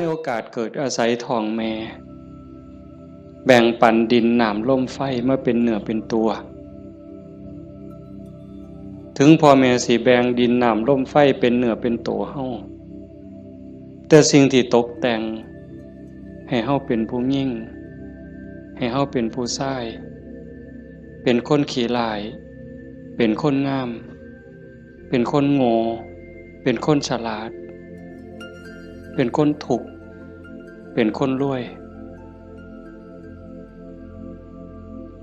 ในโอกาสเกิดอาศัยท้องแม่แบ่งปันดินน้ำลมไฟมาเป็นเนื้อเป็นตัวถึงพ่อแม่สิแบ่งดินน้ำลมไฟเป็นเนื้อเป็นตัวเฮาแต่สิ่งที่ตกแต่งให้เฮาเป็นผู้ยิ่งให้เฮาเป็นผู้ชายเป็นคนขี้ร้ายเป็นคนงามเป็นคนโง่เป็นคนฉลาดเป็นคนถูกเป็นคนรวย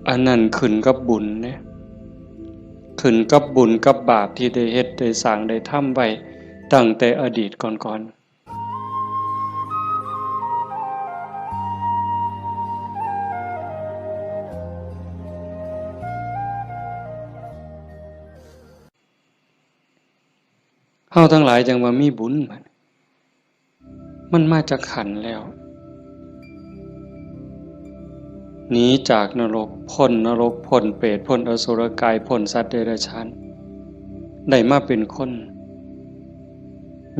อันนั้นขึ้นกับบุญเนี่ยขึ้นกับบุญกับบาปที่ได้เฮ็ดได้สร้างได้ทำไว้ตั้งแต่อดีตก่อนเฮาทั้งหลายจังว่ามีบุญมันมาจากขันธ์แล้วหนีจากนรกพ้นนรกพ้นเปรตพ้นอสุรกายพ้นสัตว์เดรัจฉานได้มาเป็นคน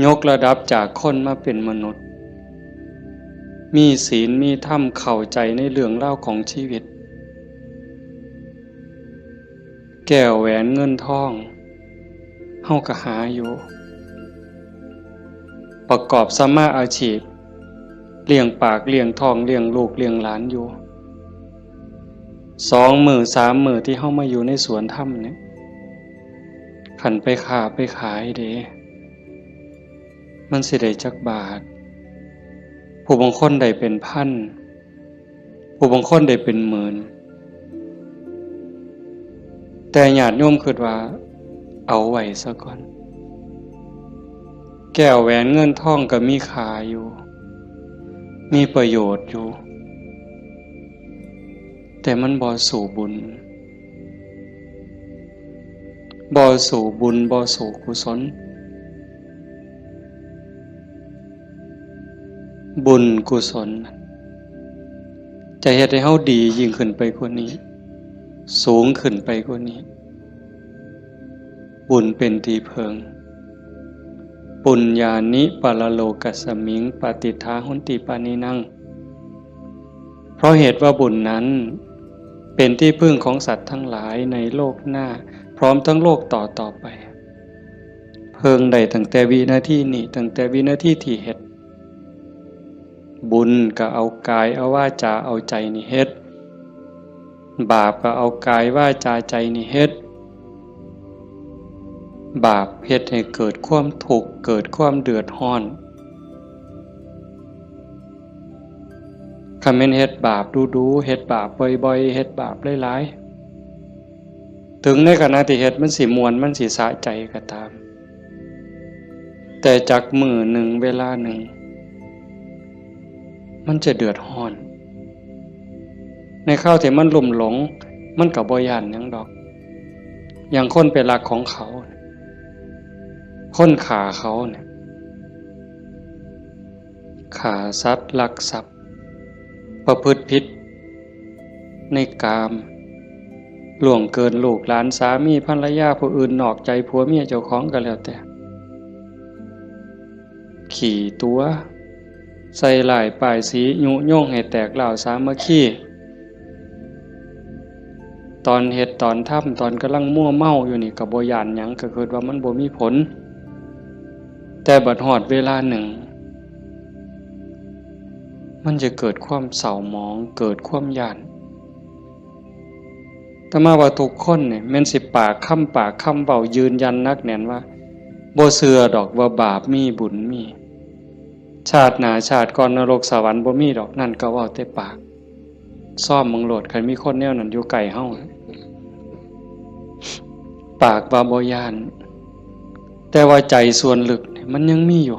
ยกระดับจากคนมาเป็นมนุษย์มีศีลมีธรรมเข้าใจในเรื่องเล่าของชีวิตแก้วแหวนเงินทองเฮาก็หาอยู่ประกอบสัมมาอาชีพเลี้ยงปากเลี้ยงท้องเลี้ยงลูกเลี้ยงหลานอยู่2 มื้อ3 มื้อที่เฮามาอยู่ในสวนธรรมเนี่ยขันไปค้าไปขายเด้มันสิได้จักบาทผู้บางคนได้เป็นพันผู้บางคนได้เป็นหมื่นแต่ญาติโยมคิดว่าเอาไว้ซะก่อนแก้วแหวนเงินทองก็มีค่าอยู่มีประโยชน์อยู่แต่มันบ่สู่บุญบ่สู่บุญบ่สู่กุศลบุญกุศลจะเฮ็ดให้เฮาดียิ่งขึ้นไปกว่านี้สูงขึ้นไปกว่านี้บุญเป็นที่เพิงปุญญานิปะละโลกัสสมิงปฏิทาหุนติปานินังเพราะเหตุว่าบุญนั้นเป็นที่พึ่งของสัตว์ทั้งหลายในโลกหน้าพร้อมทั้งโลกต่อไปเพิงได้ตั้งแต่วินาทีนี้ตั้งแต่วินาทีที่เฮ็ดบุญก็เอากายเอาวาจาเอาใจนี่เฮ็ดบาปก็เอากายวาจาใจนี่เฮ็ดบาปเฮ็ดให้เกิดความทุกข์เกิดความเดือดร้อนคันแม่นเฮ็ดบาปดูๆเฮ็ดบาปบ่อยๆเฮ็ดบาปหลายๆถึงในขณะที่เฮ็ดมันสิม่วนมันสิสะใจก็ตามแต่จักมื้อหนึ่งเวลาหนึ่งมันจะเดือดร้อนในข้าวที่มันลุ่มหลงมันก็บ่ย้านหยังดอกอย่างคนไปรักของเขาคนฆ่าเขาเนี่ยฆ่าสัตว์ลักทรัพย์ประพฤติผิดในกามล่วงเกินลูกหลานสามีภรรยาผู้อื่นนอกใจผัวเมียเจ้าของก็แล้วแต่ขี่ตัวใส่หลายป้ายสียุโย่งให้แตกเหล่าสามัคคีตอนเฮ็ดตอนทำตอนกำลังมั่วเมาอยู่นี่ก็บ่ย้านหยังก็คิดว่ามันบ่มีผลแต่บัดฮอดเวลาหนึ่งมันจะเกิดความเศร้าหมองเกิดความย้านแต่มาว่าทุกคนเนี่ยแม่นสิปากคำเว้ายืนยันนักแน่นว่าบ่เชื่อดอกว่าบาปมีบุญมีชาติหน้าชาติก่อนนรกสวรรค์บ่มีดอกนั่นก็เว้าแต่ปากซ่อมมึงโลดคันมีคนแนวนั้นอยู่ใกล้เฮาปากว่าบ่ย้านแต่ว่าใจส่วนลึกเนี่ยมันยังมีอยู่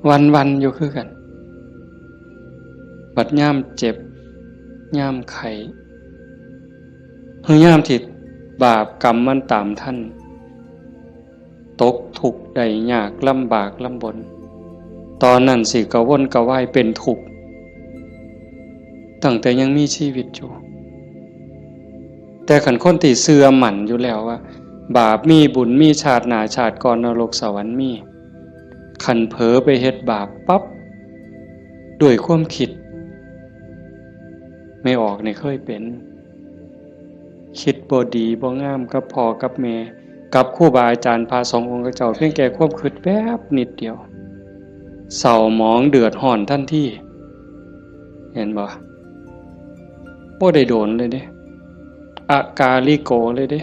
วันๆอยู่คือกันบัดยามเจ็บยามไข้หรือยามที่บาปกรรมมันตามท่านตกทุกข์ได้ยากลำบากลำบนตอนนั้นสิกระวนกระวายเป็นทุกข์ตั้งแต่ยังมีชีวิตอยู่แต่ขันคนที่เชื่อมั่นอยู่แล้วว่าบาปมีบุญมีชาติหน้าชาติก่อนนรกสวรรค์มี ขันเผลอไปเฮ็ดบาปปั๊บด้วยความคิดไม่ออกในเคยเป็นคิดบ่ดีบ่งามกับพ่อกับแม่กับครูบาอาจารย์พาสององค์เจ้าเพียงแค่ความคิดแป๊บนิดเดียวเศร้าหมองเดือดร้อนทันทีเห็นบ่ได้โดนเลยเด้อากาลิโกเลยเด้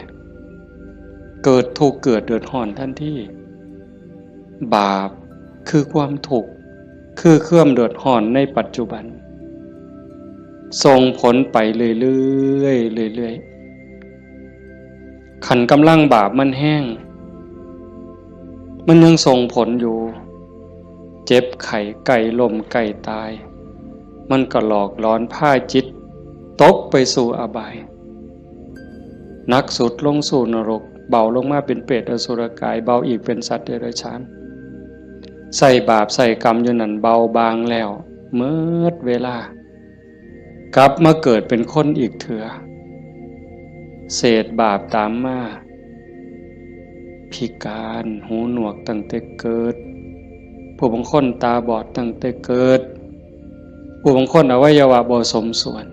เกิดทุกข์เกิดเดือดร้อนทันทีบาปคือความทุกข์คือเครื่องเดือดร้อนในปัจจุบันส่งผลไปเรื่อยๆเรื่อยๆขันกำลังบาปมันแห้งมันยังส่งผลอยู่เจ็บไข้ไก่ล้มไก่ตายมันก็หลอกล้อนพาจิตตกไปสู่อบายหนักสุดลงสู่นรกเบาลงมาเป็นเปรตอสุรกายเบาอีกเป็นสัตว์เดรัจฉานใส่บาปใส่กรรมอยู่นั่นเบาบางแล้วเมื่อเวลากลับมาเกิดเป็นคนอีกเถื่อเศษบาปตามมาพิการหูหนวกตั้งแต่เกิดผู้บางคนตาบอดตั้งแต่เกิดผู้บางคนอวัยวะบ่สมส่วน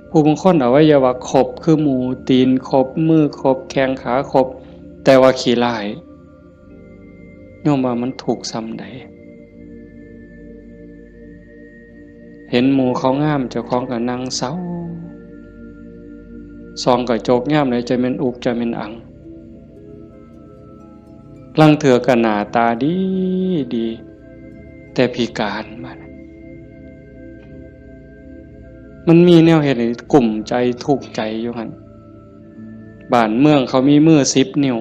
ผู้บางคนอวัยวะครบคือหมูตีนครบมือครบแข้งขาครบแต่ว่าขี้ร้ายโยมว่ามันถูกซ้ำใดเห็นหมูเขางามเจ้าของก็นั่งเศร้าซองก็โจกงามเลยจะเป็นอุกจะเป็นอังลังเถื่อก็หน้าตาดีดีแต่พิการมันมีแนวเหตุให้กลุ่มใจทุกข์ใจอยู่หั่นบ้านเมืองเขามีมือ10 นิ้ว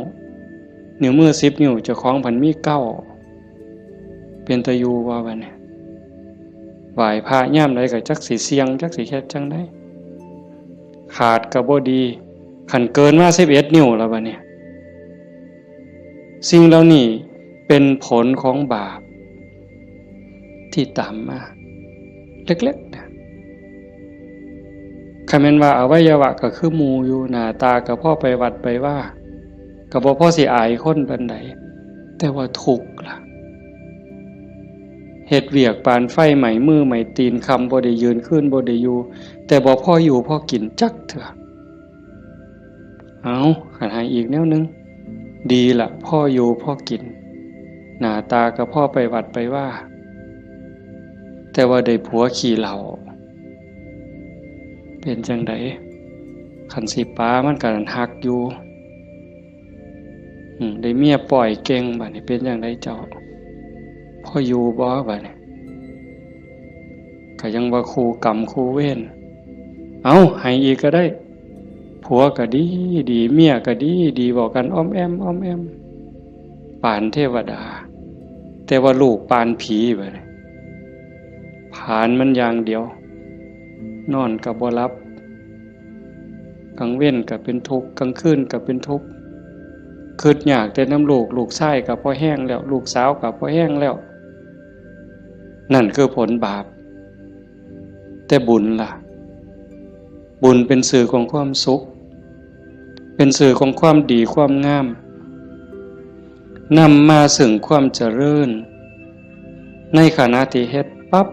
มือ10 นิ้วเจ้าของพันมี9เป็นตะยูว่าบัดนี้ไหว้พระย่ามใดก็จักสิเสียงจักสิเฮ็ดจังได๋ขาดก็บ่ดีคันเกินมา11 นิ้วแล้วบัดนี้สิ่งเหล่านี้เป็นผลของบาปที่ตามมาเล็กๆนะคันแม่นว่าอวัยวะก็คือหมู่อยู่หน้าตาก็พอไปวัดไปว่าก็บ่พอสิอายคนปานใดแต่ว่าทุกข์ล่ะเฮ็ดเวียกปานไฟไหม้มือไหม้ตีนคำบ่ได้ยืนขึ้นบ่ได้อยู่แต่บ่พออยู่พอกินจักเถื่อเอาคันให้อีกแนวนึงดีล่ะพ่ออยู่พ่อกินหน้าตาก็พ่อไปวัดไปว่าแต่ว่าได้ผัวขี่เหล้าเป็นจังไดคันสิป้ามันก็หักอยู่ได้เมียปล่อยเก่งบัดนี้เป็นจังไดเจ้าพ่ออยู่บ่บัดนี้ก็ยังว่าคู่กรรมคู่เวรเอาให้อีกก็ได้ผัวก็ดีดีเมียก็ดีดีบอกกันอ้อมแอมอ้อมแอมปานเทวดาแต่ว่าลูกปานผีบัดนี้ผานมันอย่างเดียวนอนก็บ่หลับกลางเว้นก็เป็นทุกข์กลางคืนก็เป็นทุกข์คิดอยากแต่น้ำลูกชายก็พอแห้งแล้วลูกสาวก็พอแห้งแล้วนั่นคือผลบาปแต่บุญล่ะบุญเป็นสื่อของความสุขเป็นสื่อของความดีความงามนำมาซึ่งความเจริญในขณะที่เฮ็ดปั๊บ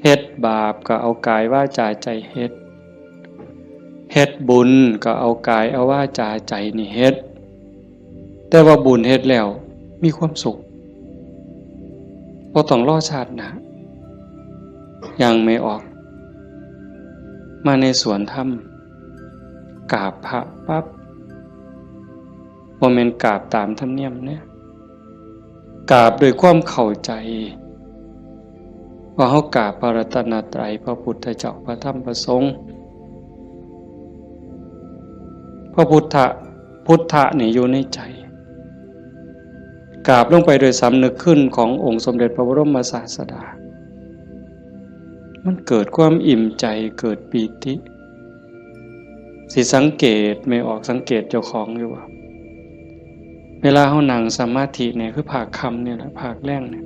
เฮ็ดบาปก็เอากายวาจาใจเฮ็ดบุญก็เอากายเอาวาจาใจนี่เฮ็ดแต่ว่าบุญเฮ็ดแล้วมีความสุขบ่ต้องรอชาติหน้ายังไม่ออกมาในสวนธรรมกราบพระปั๊บบ่แม่นกราบตามธรรมเนียมเนี่ยกราบด้วยความเข้าใจว่าเฮากราบพระรัตนตรัยพระพุทธเจ้าพระธรรมพระสงฆ์พระพุทธะนี่อยู่ในใจกราบลงไปโดยสำนึกขึ้นขององค์สมเด็จพระบรมศาสดามันเกิดความอิ่มใจเกิดปีติสิสังเกตไม่ออกสังเกตเจ้าของอยู่ว่าเวลาเฮานั่งสมาธิเนี่ยคือภาคค่ำเนี่ยแหละภาคแรงเนี่ย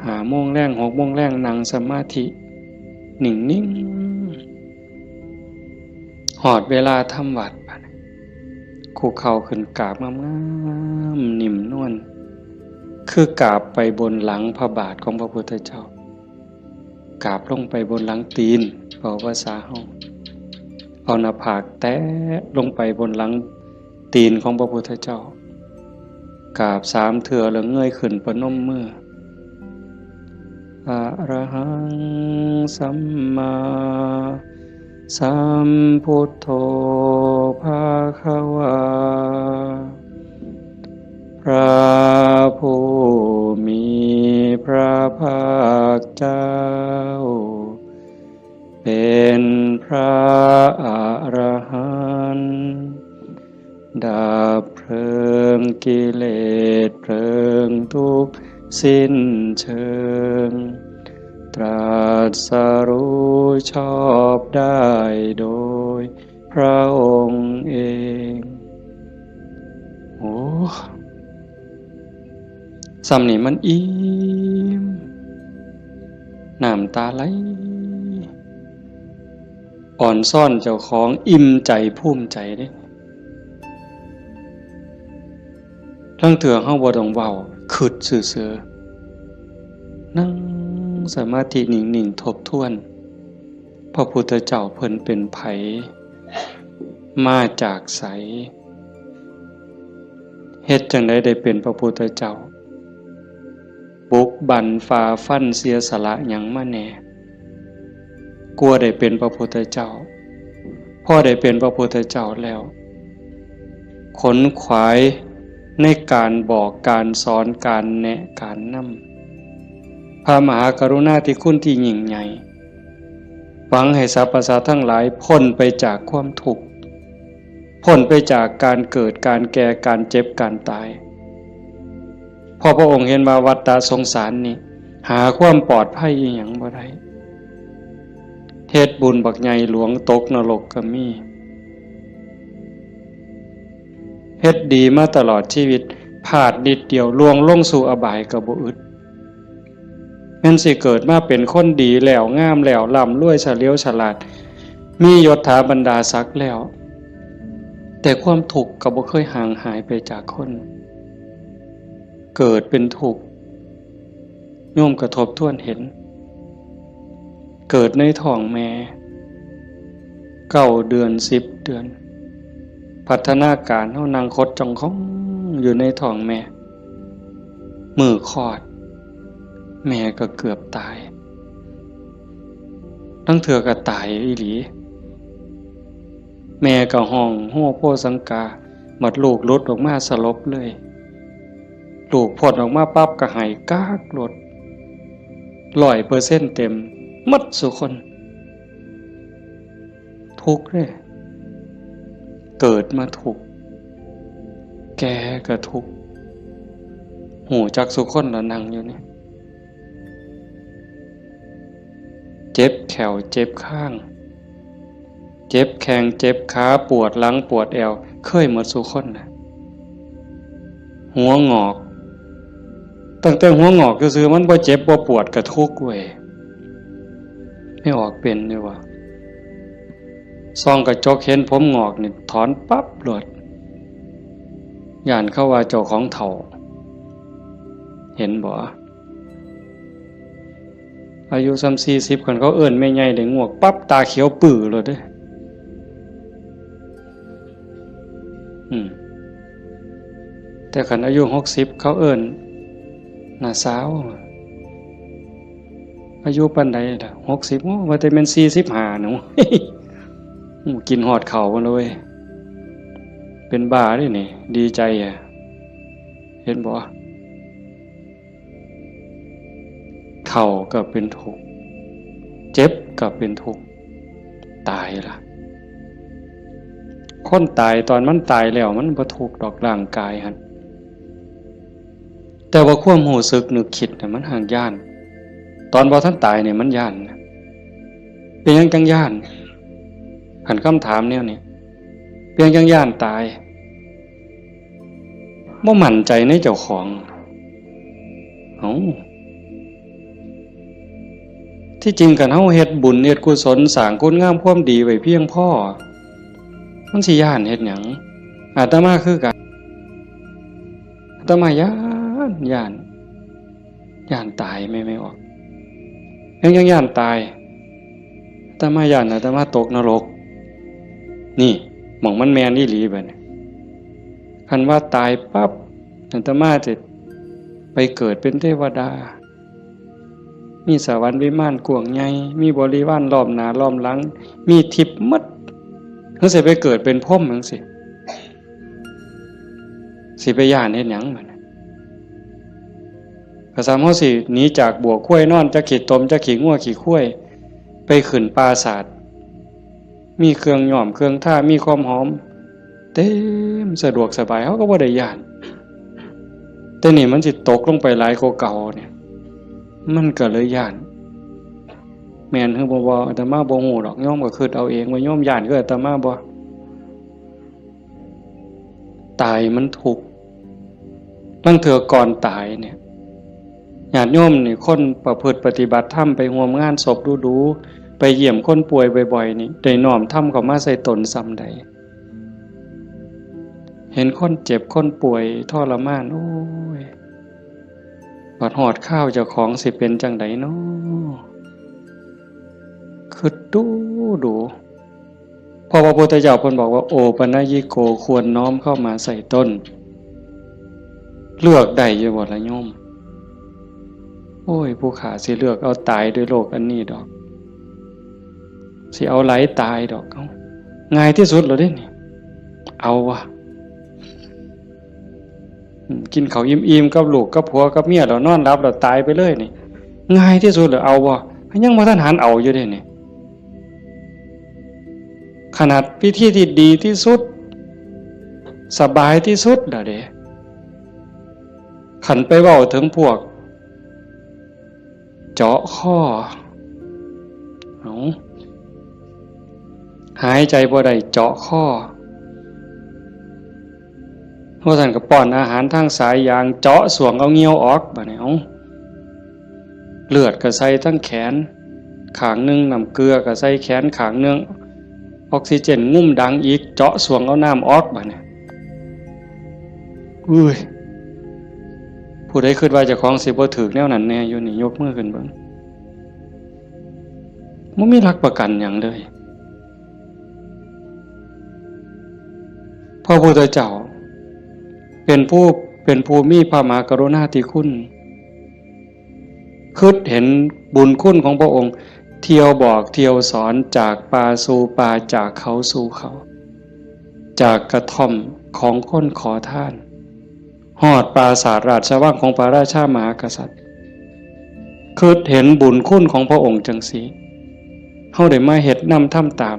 5 โมงแรง 6 โมงแรงนั่งสมาธินิ่งๆหอดเวลาทำวัด คุกเข่าขึ้นกราบงามๆนิ่มนวลคือกราบไปบนหลังพระบาทของพระพุทธเจ้ากราบลงไปบนหลังตีนเว้าภาษาเฮาเอาหน้าผากแตะลงไปบนหลังตีนของพระพุทธเจ้ากราบ3 เทื่อแล้วเงยขึ้นประนมมืออะระหังสัมมาสัมพุทโธภะคะวาพระผู้มีพระภาคเจ้าเป็นพระอรหันต์ดับเพลิงกิเลสเพลิงทุกข์สิ้นเชิงตรัสรู้ชอบได้โดยพระองค์เองโอ้ซ้ำนี่มันอิ่มน้ำตาไหลอ่อนซ่อนเจ้าของอิ่มใจภูมิใจเด้ทั้งเถื่อเฮาบ่ต้องเว้าคิดซื่อๆนั่งสมาธินิ่งๆทบทวนพระพุทธเจ้าเพิ่นเป็นไผมาจากไสเฮ็ดจังได๋ได้เป็นพระพุทธเจ้าบุกบั่นฝ่าฟันเสียสละหยังมาแน่กลัวได้เป็นพระพุทธเจ้าพอได้เป็นพระพุทธเจ้าแล้วขนขวายในการบอกการสอนการแนะการนำพระมหากรุณาธิคุณที่ยิ่งใหญ่หวังให้สรรพสัตว์ทั้งหลายพ้นไปจากความทุกข์พ้นไปจากการเกิดการแก่การเจ็บการตายพอพระองค์เห็นว่าวัฏฏะสงสารนี้หาความปลอดภัยอีหยังบ่ได้เฮ็ดบุญบักใหญ่หลวงตกนรกก็มีเฮ็ดดีมาตลอดชีวิตพลาดนิดเดียวล่วงลงสู่อบายก็บ่อึดแม่นสิเกิดมาเป็นคนดีแล้วงามแล้วร่ำรวยเฉลียวฉลาดมียศถาบรรดาศักดิ์แล้วแต่ความทุกข์ก็บ่เคยห่างหายไปจากคนเกิดเป็นทุกข์โยมกระทบทวนเห็นเกิดในท้องแม่9 เดือน10 เดือนพัฒนาการเฮานั่งคดจ้องของอยู่ในท้องแม่มือคลอดแม่ก็เกือบตายทั้งเถื่อก็ตายอีหลีแม่ก็ห้องโฮโพสังกาหมดลูกหลุดออกมาสลบเลยลูกพดออกมาปั๊บก็หายกากหลด100%เต็มหมดสุคนทุกข์เลยเกิดมาทุกข์แก่ก็ทุกข์หูจักสุคนแล้วนั่งอยู่นี่เจ็บแขวเจ็บข้างเจ็บแข้งเจ็บขาปวดหลังปวดแอวเคยหมดสุคนนะหัวงอกตั้งแต่หัวงอกก็คือมันบ่เจ็บบ่ปวดก็ทุกข์เว้ยไม่ออกเป็นเลยว่ะซองกระจกเห็นผมงอกนี่ถอนปั๊บโลดย่านเข้าว่าเจ้าของเฒ่าเห็นบ่อายุ30-40คนเขาเอิ้นแม่ใหญ่ได้งวกปั๊บตาเขียวปื้อโลดเด้แต่คันอายุ60เขาเอิ้นน่าสาวอายุปานใดล่ะ60ว่าแต่แม่น45หนู กินฮอดข้าวมันเลยเป็นบ้าเด้นี่ดีใจอ่ะเห็นบ่เฒ่าก็เป็นทุกข์เจ็บก็เป็นทุกข์ตายล่ะคนตายตอนมันตายแล้วมันบ่ทุกข์ดอกร่างกายหั่นแต่ว่าความรู้สึกนึกคิดน่ะมันห่างย่านตอนบ่ทันตายเนี่ยมันย่านเป็นหยังจังย่านคันคำถามแนวนี้เป็นหยังจังย่านตายบ่มั่นใจในเจ้าของที่จริงกันเฮาเฮ็ดบุญเฮ็ดกุศลสร้างคุณงามความดีไว้เพียงพอมันสิย่านเฮ็ดหยัง อาตมาคือกันอาตมาย่านตายไม่ออกยังย่านตายอาตมาย่านอาตมาตกนรกนี่หม่องมันแมนอีหลีบัดนี้คันว่าตายปั๊บอาตมาจะไปเกิดเป็นเทวดามีสวรรค์วิมานกว้างใหญ่มีบริวารล้อมหน้าล้อมหลังมีทิพย์หมดจังสิไปเกิดเป็นพรหมจังสิไปย่านเฮ็ดหยังบัดนี้ก็สามเฮาสิหนีจากบัวข้วยนอนจะขี้ตมจะขี้งัวขี้ข้วยไปขึ้นปราสาทมีเครื่องหอมเครื่องท่ามีความหอมเต็มสะดวกสบายเฮาก็บ่ได้ย่านแต่นี่มันสิตกลงไปหลายกว่าเก่าเนี่ยมันก็เลยย่านแม่นคือบ่อาตมาบ่ฮู้ดอกโยมก็คิดเอาเองว่าโยมย่านคืออาตมาบ่ตายมันทุกข์ลางเทื่อก่อนตายเนี่ยญาติโยมนี่คนประพฤติปฏิบัติธรรมไปร่วมงานศพดูๆไปเยี่ยมคนป่วยบ่อยๆนี่ได้น้อมธรรมเข้ามาใส่ตนซ้ำใดเห็นคนเจ็บคนป่วยทรมานโอ้ยบัดฮอดข้าวเจ้าของสิเป็นจังไดน้อคือดูพอพระพุทธเจ้าเพิ่นบอกว่าโอปัญญิโกควรน้อมเข้ามาใส่ต้นเลือกได้อยู่บ่ล่ะโยมโอ้ยผู้ขาสิเลือกเอาตายด้วยโรคอันนี้ดอกสิเอาไหลตายดอกเอาง่ายที่สุดแล้วเด้นี่เอาวะกินข้าวอิ่มๆกับลูกกับผัวกับเมียแล้วนอนหลับแล้วตายไปเลยนี่ง่ายที่สุดแล้วเอาวะยังบ่ทันหันเอาอยู่เด้นี่ขนาดพิธีที่ดีที่สุดสบายที่สุดล่ะเด้ขันไปเว้าถึงพวกเจาะข้อหายใจบ่ได้เจาะข้อเพราะท่านก็ป้อนอาหารทางสายยางเจาะสวงเอาเงี้ยวออกบัดนี้เลือดก็ใส่ทั้งแขนข้างนึงน้ำเกลือก็ใส่แขนข้างนึงออกซิเจนงุ่มดังอีกเจาะสวงเอาน้ำออกบัดนี้อุ้ยผู้ใดคิดว่าเจ้าของสิบ่ถูกแนวนั้นแน่อยู่นี่ยกมือขึ้นเบิ่งบ่มีหลักประกันหยังเลยพระพุทธเจ้าเป็นผู้มีพระมหากรุณาธิคุณคิดเห็นบุญคุณของพระองค์เที่ยวบอกเที่ยวสอนจากป่าสู่ป่าจากเขาสู่เขาจากกระท่อมของคนขอทานฮอดปราสาทราชวังของพระราชามหากษัตริย์คิดเห็นบุญคุณของพระองค์จังซี่เฮาได้มาเฮ็ดนำทำตาม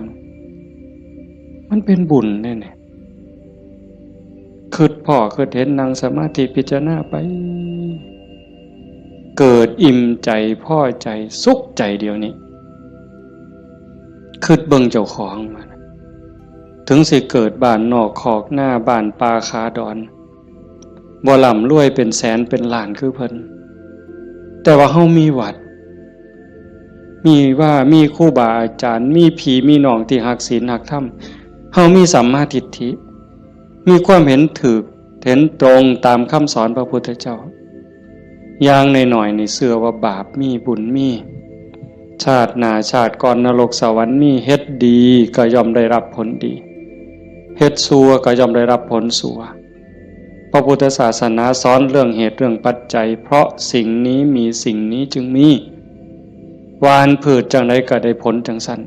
มันเป็นบุญแน่ๆคิดพ่อคิดเห็นนั่งสมาธิพิจารณาไปเกิดอิ่มใจพอใจสุขใจเดียวนี้คิดเบิ่งเจ้าของมันถึงสิเกิดบ้านนอกขอกหน้าบ้านป่าคาดอนบ่ร่ำรวยเป็นแสนเป็นล้านคือเพิ่นแต่ว่าเฮามีวัดมีครูบาอาจารย์มีพี่มีน้องที่รักศีลรักธรรมเฮามีสัมมาทิฏฐิมีความเห็นถูกเห็นตรงตามคำสอนพระพุทธเจ้าอย่างน้อยๆนี่เชื่อว่าบาปมีบุญมีชาติหน้าชาติก่อนนรกสวรรค์มีเฮ็ดดีก็ย่อมได้รับผลดีเฮ็ดชั่วก็ย่อมได้รับผลชั่วพระพุทธศาสนาสอนเรื่องเหตุเรื่องปัจจัยเพราะสิ่งนี้มีสิ่งนี้จึงมีหวานพืชจังไดก็ได้ผลจังซั่น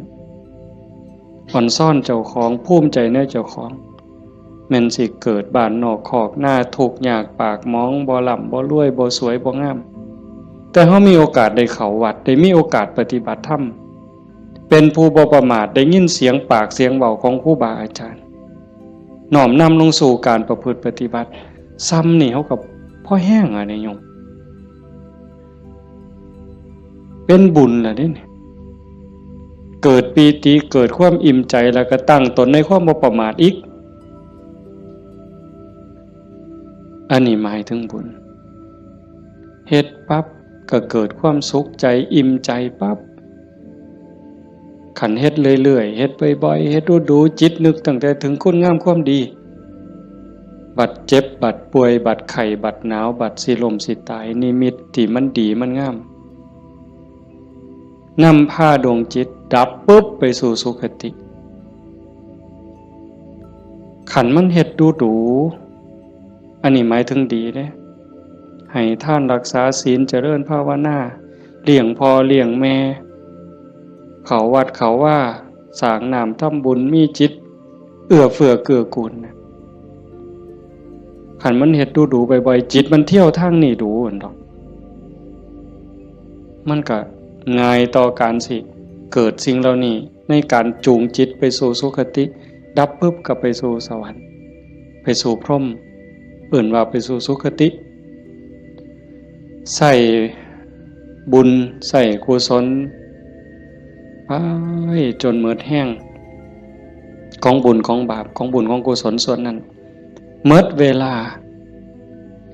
อ่อนซ่อนเจ้าของภูมิใจในเจ้าของแม่นสิเกิดบ้านนอกคอกหน้าทุกข์ยากปากหมองบ่ร่ำบ่รวยบ่สวยบ่งามแต่เฮามีโอกาสได้เข้าวัดได้มีโอกาสปฏิบัติธรรมเป็นผู้บ่ประมาทได้ยินเสียงปากเสียงเว้าของครูบาอาจารย์น้อมนำลงสู่การประพฤติปฏิบัติซ้ำนี่เฮาก็พอแห้งอ่ะเนี่ยโยมเป็นบุญล่ะนี่เกิดปีติเกิดความอิ่มใจแล้วก็ตั้งตนในความบ่ประมาทอีกอันนี้หมายถึงบุญเฮ็ดปั๊บก็เกิดความสุขใจอิ่มใจปั๊บขันเฮ็ดเรื่อยๆเฮ็ดบ่อยๆเฮ็ดดูๆจิตนึกตั้งแต่ถึงคุณงามความดี บัดเจ็บบัดป่วยบัดไข้บัดหนาวบัดสิลมสิตายนิมิตที่มันดีมันงามนำพาดวงจิตดับปุ๊บไปสู่สุคติขันมันเฮ็ดดูอันนี้หมายถึงดีเด้ให้ท่านรักษาศีลเจริญภาวนาเลี้ยงพ่อเลี้ยงแม่เขาวัดเขาว่าสร้างน้ำทำบุญมีจิตเอื้อเฟื้อเกื้อกูลขันมันเฮ็ดดูบ่อยๆจิตมันเที่ยวทางนี้ดูอันดอกมันก็ง่ายต่อการสิเกิดสิ่งเหล่านี้ในการจูงจิตไปสู่สุคติดับปุ๊บก็ไปสู่สวรรค์ไปสู่พรหมเอื่นว่าไปสู่สุคติใส่บุญใส่กุศลไปจนหมดแห้งของบุญของบาปของบุญของกุศลส่วนนั้นหมดเวลา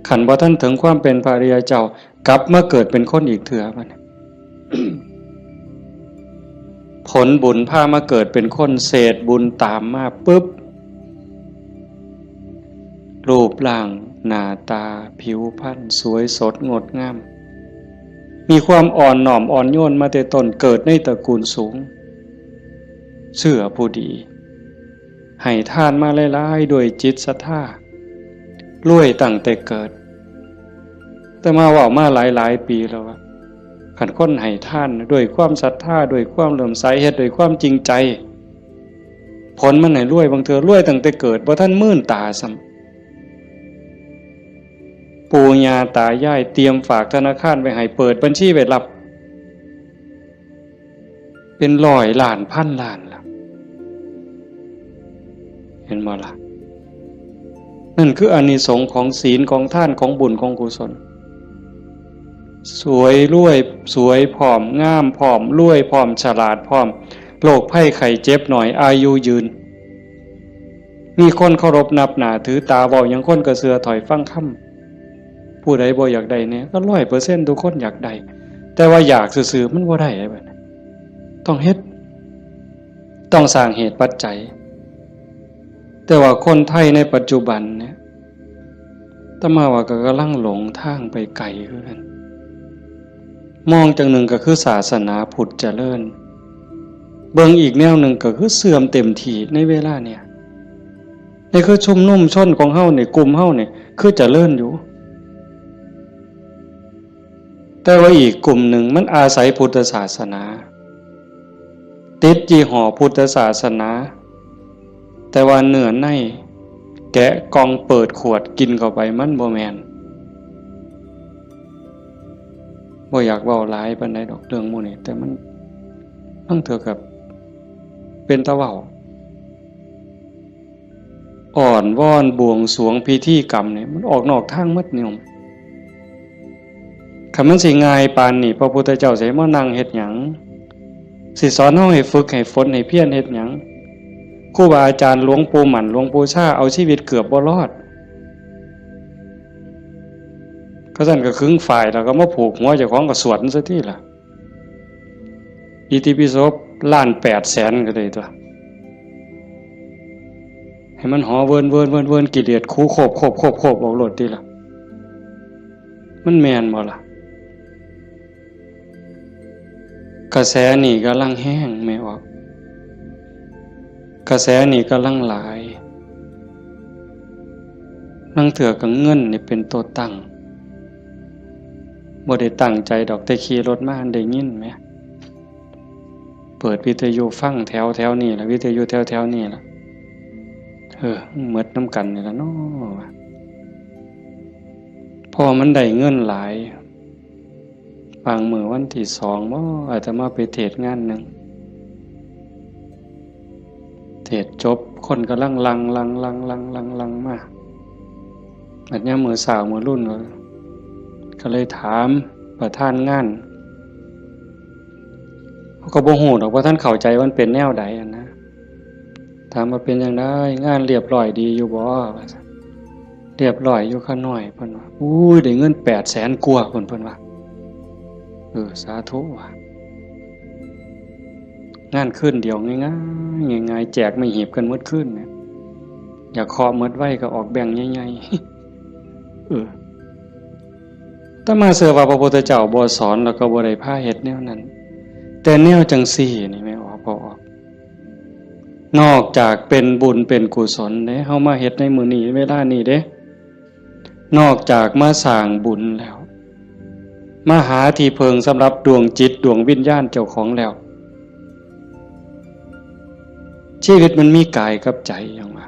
ขันบ่ท่านถึงความเป็นพระอริยเจ้ากลับมาเกิดเป็นคนอีกเถื่อบัดนี้ ผลบุญพามาเกิดเป็นคนเศษบุญตามมาปุ๊บรูปร่างหน้าตาผิวพรรณสวยสดงดงามมีความอ่อนน้อมอ่อนโยนมาแต่ต้นเกิดในตระกูลสูงเชื่อผู้ดีให้ทานมาหลายๆด้วยจิตศรัทธารวยตั้งแต่เกิดแต่มาว่ามาหลายปีแล้วว่าขันคนให้ท่านด้วยความศรัทธาด้วยความเลื่อมใสเฮ็ดด้วยความจริงใจผลมันให้รวยบางเทื่อรวยตั้งแต่เกิดบ่ทันมื่นตาซ้ำปู่ย่าตายายเตรียมฝากธนาคารไว้ให้เปิดบัญชีไว้รับเป็นร้อยล้านพันล้านล่ะเห็นบ่ล่ะนั่นคืออานิสงส์ของศีลของทานของบุญของกุศลสวยรวยสวยผอมงามผอมรวยผอมฉลาดผอมโรคภัยไข้เจ็บหน่อยอายุยืนมีคนเคารพนับหน้าถือตาเว้าหยังคนก็เชื่อถอยฟังคำผู้ใดบ่อยากได้เนี่ยก็ 100% ทุกคนอยากได้แต่ว่าอยากซื่อๆมันบ่ได้บัดนี้ต้องเฮ็ดต้องสร้างเหตุปัจจัยแต่ว่าคนไทยในปัจจุบันเนี่ยอาตมาว่าก็กำลังหลงทางไปไกลคือกันมองจังหนึ่งก็คือศาสนาพุทธเจริญเบิ่งอีกแนวหนึ่งก็คือเสื่อมเต็มทีในเวลาเนี่ยนี่คือชุมนุมชนของเฮาเนี่ยกลุ่มเฮาเนี่ยคือเจริญอยู่แต่ว่าอีกกลุ่มหนึ่งมันอาศัยพุทธศาสนาติดยี่ห้อพุทธศาสนาแต่ว่าเนื้อในแกะกล่องเปิดขวดกินเข้าไปมันบ่แม่นบ่อยากเว้าหลายปานใดดอกเรื่องหมู่นี้แต่มันต้องเถือกับเป็นตะเว้าอ่อนวอนบวงสรวงพิธีกรรมนี่มันออกนอกทางหมดนิยมคันมันสิง่ายปานนี้พระพุทธเจ้าสิมานั่งเฮ็ดหยังสิสอนเฮาให้ฝึกให้ฝนให้เพียรเฮ็ดหยังครูบาอาจารย์หลวงปู่หมั่นหลวงปู่ชาเอาชีวิตเกือบบ่รอดก็สั่นก็ครึ่งฝ่ายแล้วก็มาผูกหัวเจ้าของก็สวดซะทีล่ะอิติปิโส1,800,000ก็ได้ตัวให้มันหอเวินกิเลสคูโคบเอาโลดติล่ะมันแม่นบ่ล่ะกระแสนี่กำลังแห้งแม่ออกกระแสนี่กำลังหลายนั่งเถื่อกับเงินนี่เป็นตัวตั้งบ่ได้ตั้งใจดอกแต่ขี่รถมาได้ยินไหมเปิดวิทยุฟังแถวนี่ล่ะวิทยุแถวนี่ล่ะหมดน้ำกันนี่ล่ะเนาะพอมันได้เงินหลายบางมื้อวันที่2บ่อาตมาไปเทศงานนึงเทศจบคนกำลังลังมาอันนี้มือสาวมือรุ่นก็เลยถามประธานงานเขาก็บ่ฮู้ดอกว่าท่านเข้าใจว่ามันเป็นแนวใดนะถามว่าเป็นจังได๋งานเรียบร้อยดีอยู่บ่เรียบร้อยอยู่ค่าน้อยเพิ่นว่าอุ้ยได้เงิน800,000กว่าเพิ่นว่าสาธุว่ะงานคืนเดียวง่ายๆแจกไม่หีบกันหมดคืนเนี่ย อยากเคาะหมดไว้ก็ออกแบ่งใหญ่ๆถ้ามาเสือว่าพระพุทธเจ้าบ่สอนแล้วก็บ่ได้พาเฮ็ดแนวนั้นแต่แนวจังซี่นี่ไม่ออกบ่ออกนอกจากเป็นบุญเป็นกุศลเด้เฮามาเฮ็ดในมื้อนี้เวลานี้เด้นอกจากมาสร้างบุญแล้วมาหาที่เพิงสำหรับดวงจิตดวงวิญญาณเจ้าของแล้วชีวิตมันมีกายกับใจอย่างว่า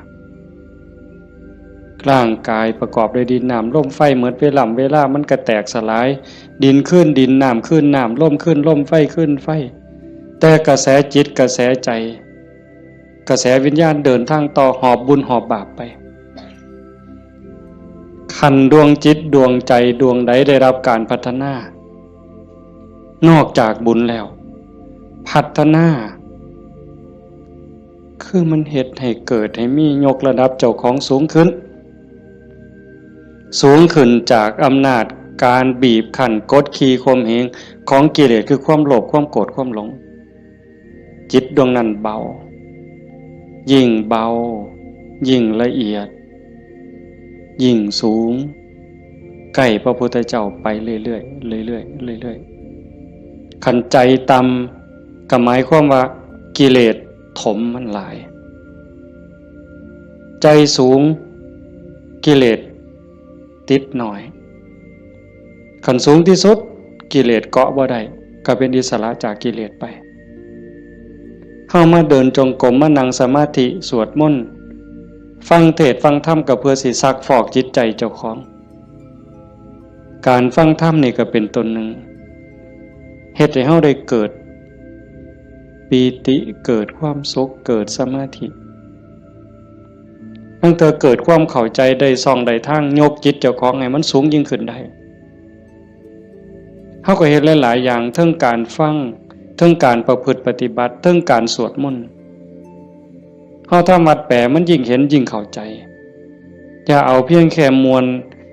ร่างกายประกอบด้วยดินน้ำลมไฟเหมือนเวลามันก็แตกสลายดินขึ้นดินน้ำขึ้นน้ำลมขึ้นลมไฟขึ้นไฟแต่กระแสจิตกระแสใจกระแสวิญญาณเดินทางต่อหอบบุญหอบบาปไปขันดวงจิตดวงใจดวงใดได้รับการพัฒนานอกจากบุญแล้วพัฒนาคือมันเฮ็ดให้เกิดให้มียกระดับเจ้าของสูงขึ้นจากอำนาจการบีบคั้นกดขี่ข่มเหงของกิเลสคือความโลภความโกรธความหลงจิตดวงนั้นเบายิ่งเบายิ่งละเอียดยิ่งสูงใกล้พระพุทธเจ้าไปเรื่อยๆเรื่อยๆเรื่อยๆขันใจต่ำก็หมายความว่ากิเลสถมมันหลายใจสูงกิเลสติดหน่อยขันสูงที่สุดกิเลสเกาะบ่ได้ก็เป็นอิสระจากกิเลสไปเข้ามาเดินจงกรมมานั่งสมาธิสวดมนต์ฟังเทศน์ฟังธรรมก็เพื่อสิซักฟอกจิตใจเจ้าของการฟังธรรมนี่ก็เป็นตนหนึ่งเฮ็ดให้เฮาได้เกิดปีติเกิดความสุขเกิดสมาธิตั้งแต่เกิดความเข้าใจได้ส่องได้ทางยกจิตเจ้าของให้มันสูงยิ่งขึ้นได้เฮาก็เฮ็ดหลายๆอย่างทั้งการฟังทั้งการประพฤติปฏิบัติทั้งการสวดมนต์เฮาทำวัดแปลมันยิ่งเห็นยิ่งเข้าใจอย่าเอาเพียงแค่มวล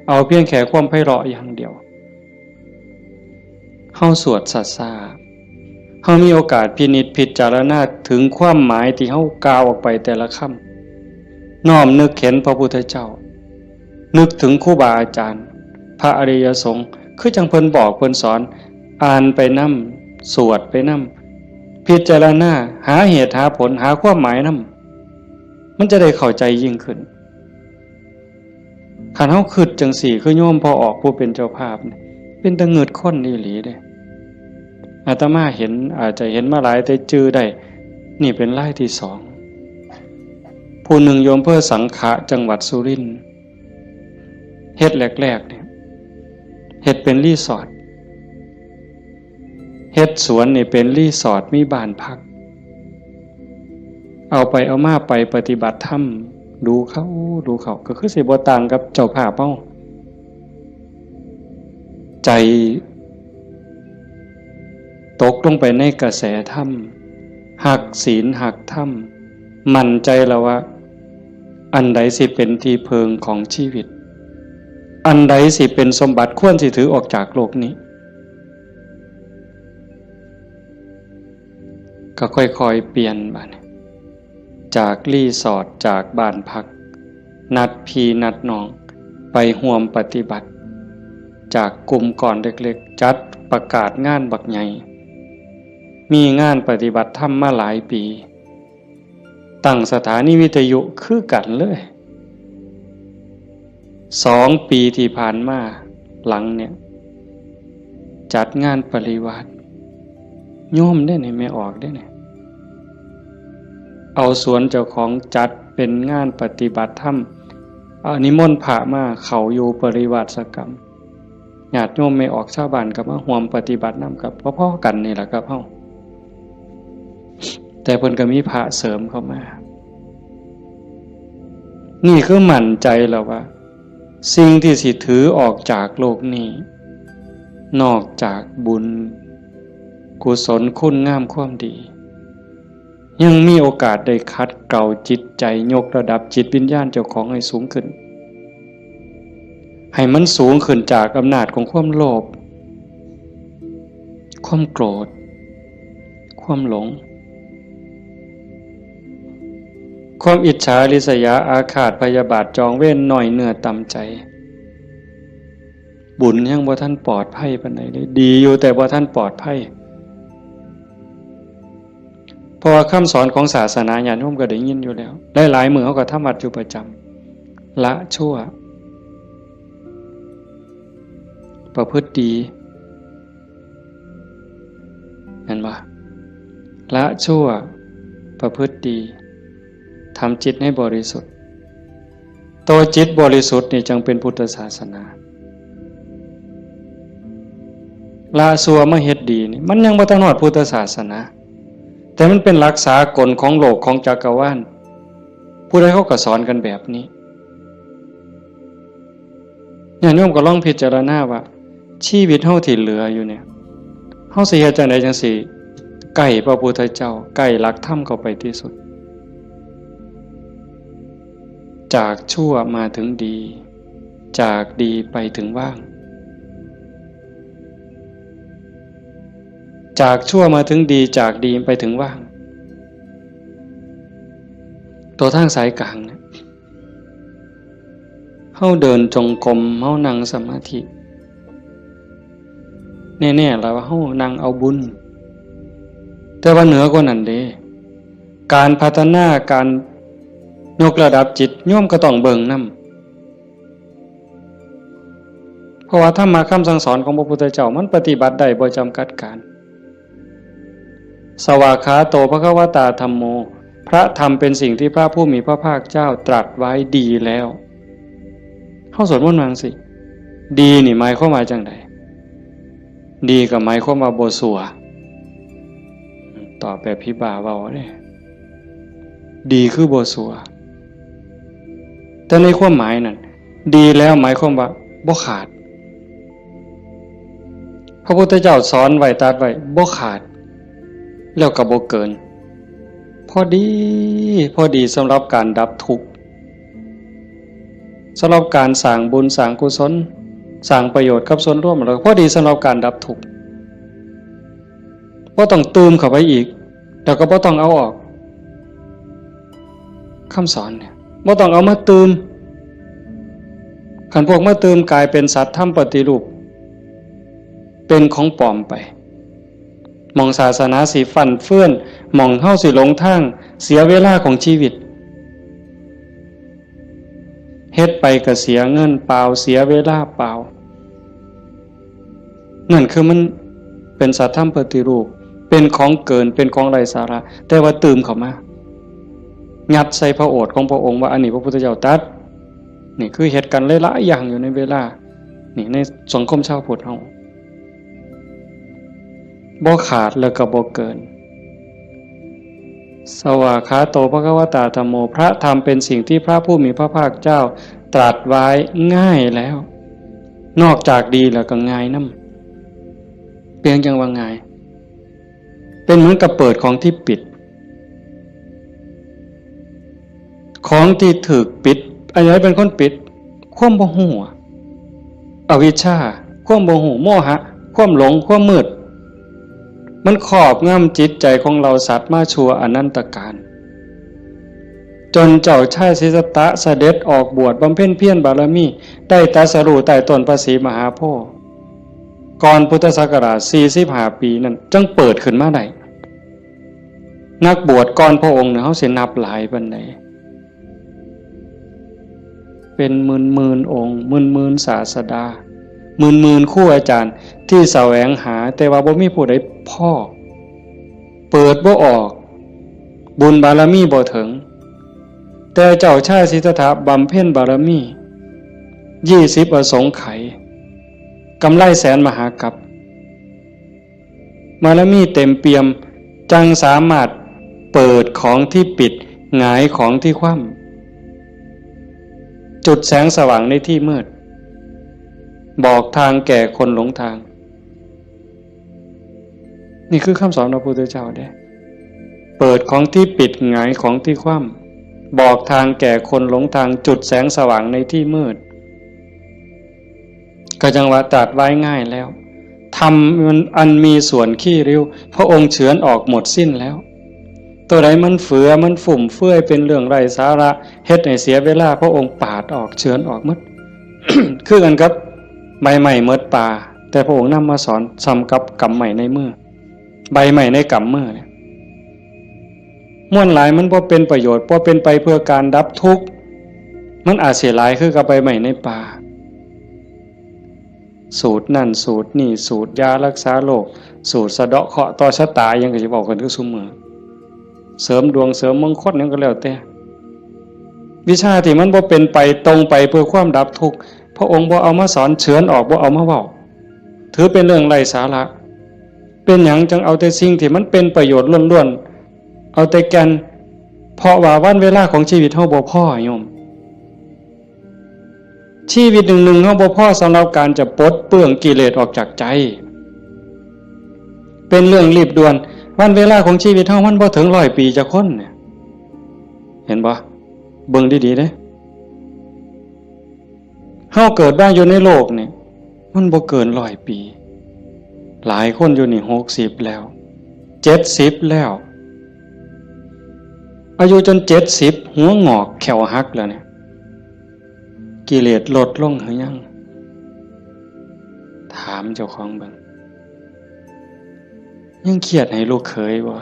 เอาเพียงแค่ความไพเราะอย่างเดียวเฮาสวดซ่าๆเฮามีโอกาสพินิจพิจารณาถึงความหมายที่เฮากล่าวออกไปแต่ละคำน้อมนึกเห็นพระพุทธเจ้านึกถึงครูบาอาจารย์พระอริยสงฆ์คือจังเพิ่นบอกเพิ่นสอนอ่านไปนำสวดไปนำพิจารณาหาเหตุหาผลหาความหมายนำมันจะได้เข้าใจยิ่งขึ้นคันเฮาคิดจังสี่คือโยมพอออกผู้เป็นเจ้าภาพเป็นตะเงิดคนอีหลีเด้อาตมาเห็นอาจจะเห็นมาหลายแต่จื้อได้นี่เป็นรายที่สองผู้หนึ่งโยมเพื่อสังขะจังหวัดสุรินทร์เฮ็ดแรกๆเนี่ยเฮ็ดเป็นรีสอร์ทเฮ็ดสวนนี่เป็นรีสอร์ทมีบ้านพักเอาไปเอามาไปปฏิบัติธรรมดูเขาก็คือสิบ่ต่างกับเจ้าภาพเฮาใจตกลงไปในกระแสธรรมหักศีลหักธรรมมั่นใจแล้วว่าอันใดสิเป็นที่เพิงของชีวิตอันใดสิเป็นสมบัติควรสิถือออกจากโลกนี้ก็ค่อยๆเปลี่ยนบัดจากรีสอร์ทจากบ้านพักนัดพี่นัดน้องไปร่วมปฏิบัติจากกลุ่มก่อนเล็กๆจัดประกาศงานบักใหญ่มีงานปฏิบัติธรรมมาหลายปีตั้งสถานีวิทยุคือกันเลย2 ปีที่ผ่านมาหลังเนี่ยจัดงานปริวาสโยมได้ไหนไม่ออกได้ไหนเอาสวนเจ้าของจัดเป็นงานปฏิบัติธรรมนิมนต์พระมาเขาอยู่ปริวาสกรรมญาติโยมไม่ออกชาวบ้านกับมาร่วมปฏิบัตินำกับพ่อๆกันนี่แหละครับเฮาแต่เพิ่นก็มีพระเสริมเข้ามานี่คือมั่นใจแล้วว่าสิ่งที่สิถือออกจากโลกนี้นอกจากบุญกุศลคุณงามความดียังมีโอกาสได้คัดเกลาจิตใจยกระดับจิตวิญญาณเจ้าของให้สูงขึ้นให้มันสูงขึ้นจากอำนาจของความโลภความโกรธความหลง ความอิจฉาริษยาอาฆาตพยาบาทจองเว้นหน่อยเนื้อต่ำใจบุญยังบ่ท่านปลอดภัยปานใดเลยดีอยู่แต่บ่ท่านปลอดภัยเพราะว่าคำสอนของศาสนาญาติโยมก็ได้ยินอยู่แล้วหลายๆมื้อเขาก็ทำวัดอยู่ประจำละชั่วประพฤติดีเห็นบ่ละชั่วประพฤติดีทำจิตให้บริสุทธิ์ตัวจิตบริสุทธิ์นี่จึงเป็นพุทธศาสนาละชั่วมาเฮ็ดดีนี่มันยังบ่ทันฮอดพุทธศาสนาแต่มันเป็นหลักษากลของโลกของจักรวาลผู้ใดเขาก็สอนกันแบบนี้ญาติโยมก็ลองพิจารณาว่าชีวิตเฮาที่เหลืออยู่เนี่ยเฮาสิเฮ็ดจังได๋จังสิใกล้พระพุทธเจ้าใกล้หลักธรรมเข้าไปที่สุดจากชั่วมาถึงดีจากดีไปถึงว่างจากชั่วมาถึงดีจากดีไปถึงว่างตัวทางสายกลางเนี่ยเฮาเดินจงกรมเฮานั่งสมาธิแน่ๆแล้วว่าเฮานั่งเอาบุญแต่ว่าเหนือกว่านั้นเด้การพัฒนาการยกระดับจิตโยมก็ต้องเบิ่งนำเพราะว่าธรรมะคำสั่งสอนของพระพุทธเจ้ามันปฏิบัติได้บ่จำกัดการสวากขาโตภควตาธัมโมพระธรรมเป็นสิ่งที่พระผู้มีพระภาคเจ้าตรัสไว้ดีแล้วเฮาสวดมนต์ว่าจังซี่ดีนี่หมายความว่าจังได๋ดีก็หมายความว่าบ่ชั่วตอบแบบพี่บ่าเว้าเด้ดีคือบ่ชั่วแต่ในความหมายนั้นดีแล้วหมายความว่าบ่ขาดพระพุทธเจ้าสอนไว้ตรัสไว้บ่ขาดแล้วก็บ่เกินพอดีสำหรับการดับทุกข์สำหรับการสร้างบุญสร้างกุศลสร้างประโยชน์กับส่วนรวมแล้วพอดีสำหรับการดับทุกข์บ่ต้องเติมเข้าไปอีกแล้วก็บ่ต้องเอาออกคำสอนเนี่ยบ่ต้องเอามาเติมคันพวกมาเติมกลายเป็นสัตว์ทำปฏิรูปเป็นของปลอมไปมองศาสนาสิฟั่นเฟื่อนมองเฮาสิหลงทางเสียเวลาของชีวิตเฮ็ดไปก็เสียเงินเปล่าเสียเวลาเปล่านั่นคือมันเป็นสัตว์ทำปฏิรูปเป็นของเกินเป็นของไร้สาระแต่ว่าเติมเข้ามางัดใส่พระโอษฐ์ของพระองค์ว่าอันนี้พระพุทธเจ้าตรัสนี่คือเหตุการณ์หลายๆอย่างอยู่ในเวลานี่ในสังคมชาวพุทธเฮาบ่ขาดแล้วก็บ่เกินสวากขาโตภควตาธัมโมพระธรรมเป็นสิ่งที่พระผู้มีพระภาคเจ้าตรัสไว้ง่ายแล้วนอกจากดีแล้วก็ง่ายนำเพียงจังว่าง่ายเป็นเหมือนกับเปิดของที่ปิดของที่ถูกปิดอันไหนเป็นคนปิดความบ่ฮู้อวิชชาความบ่ฮู้โมหะความหลงความมืดมันครอบงำจิตใจของเราสัตว์มาชั่วอนันตกาลจนเจ้าชายสิทธัตถะเสด็จออกบวชบำเพ็ญเพียรบารมีได้ตรัสรู้ใต้ต้นพระศรีมหาโพธิ์ก่อนพุทธศักราช45ปีนั้นจึงเปิดขึ้นมาได้นักบวชก่อนพระองค์เนี่ยเฮาสินับหลายปานใดเป็นหมื่นองค์หมื่นศาสดาหมื่นครูอาจารย์ที่แสวงหาแต่ว่าบ่มีผู้ใดพอเปิดบ่ออกบุญบารมีบ่ถึงแต่เจ้าชายสิทธัตถะบำเพ็ญบารมี20อสงไขยกำไรแสนมหากัปบารมีเต็มเปี่ยมจังสามารถเปิดของที่ปิดหงายของที่คว่ำจุดแสงสว่างในที่มืดบอกทางแก่คนหลงทางนี่คือคำสอนของพระพุทธเจ้าเด้เปิดของที่ปิดหงายของที่คว่ำบอกทางแก่คนหลงทางจุดแสงสว่างในที่มืดก็จังว่าตรัสไว้ง่ายแล้วธรรมมันอันมีส่วนขี้ริ้วพระองค์เฉือนออกหมดสิ้นแล้ว ตัวใดมันเฟือมันฝุ่มเฟื่อยเป็นเรื่องไร้สาระเฮ็ดให้เสียเวลาพระองค์ปาดออกเฉือนออกหมด คือกันครับใบใหม่เมดป่าแต่พระองค์นำมาสอนซ้ำกับกำใหม่ในมือใบใหม่ในกำมือเนี่ยม่วนหลายมันบ่เป็นประโยชน์บ่เป็นไปเพื่อการดับทุกข์มันอาจเสียหลายคือกับใบใหม่ในป่าสูตรนั่นสูตรนี่สูตรยารักษาโรคสูตรสะเดาะเคราะห์ต่อชะตายังก็สิบอกกันคือซุมื้อเสริมดวงเสริมมงคลนั่นก็แล้วแต่วิชาที่มันบ่เป็นไปตรงไปเพื่อความดับทุกข์พระองค์บ่เอามาสอนเฉือนออกบ่เอามาเว้าถือเป็นเรื่องไร้สาระเป็นหยังจังเอาแต่สิ่งที่มันเป็นประโยชน์ล้วนๆเอาแต่แก่นเพราะว่าวันเวลาของชีวิตเฮาบ่พอโยมชีวิตหนึ่งๆเฮาบ่พอสำหรับการจะปลดเปลื้องกิเลสออกจากใจเป็นเรื่องรีบด่วนวันเวลาของชีวิตเฮามันบ่ถึง100 ปีจะคนเนี่ยเห็นบ่เบิ่งดีๆเด้เฮาเกิดมาอยู่ในโลกนี่มันบ่เกิน100 ปีหลายคนอยู่นี่60แล้ว70แล้วอายุจน70หัวงอกแขวหักแล้วเนี่ยกิเลสลดลงหรือยังถามเจ้าของเบิ่งยังเครียดให้ลูกเขยบ่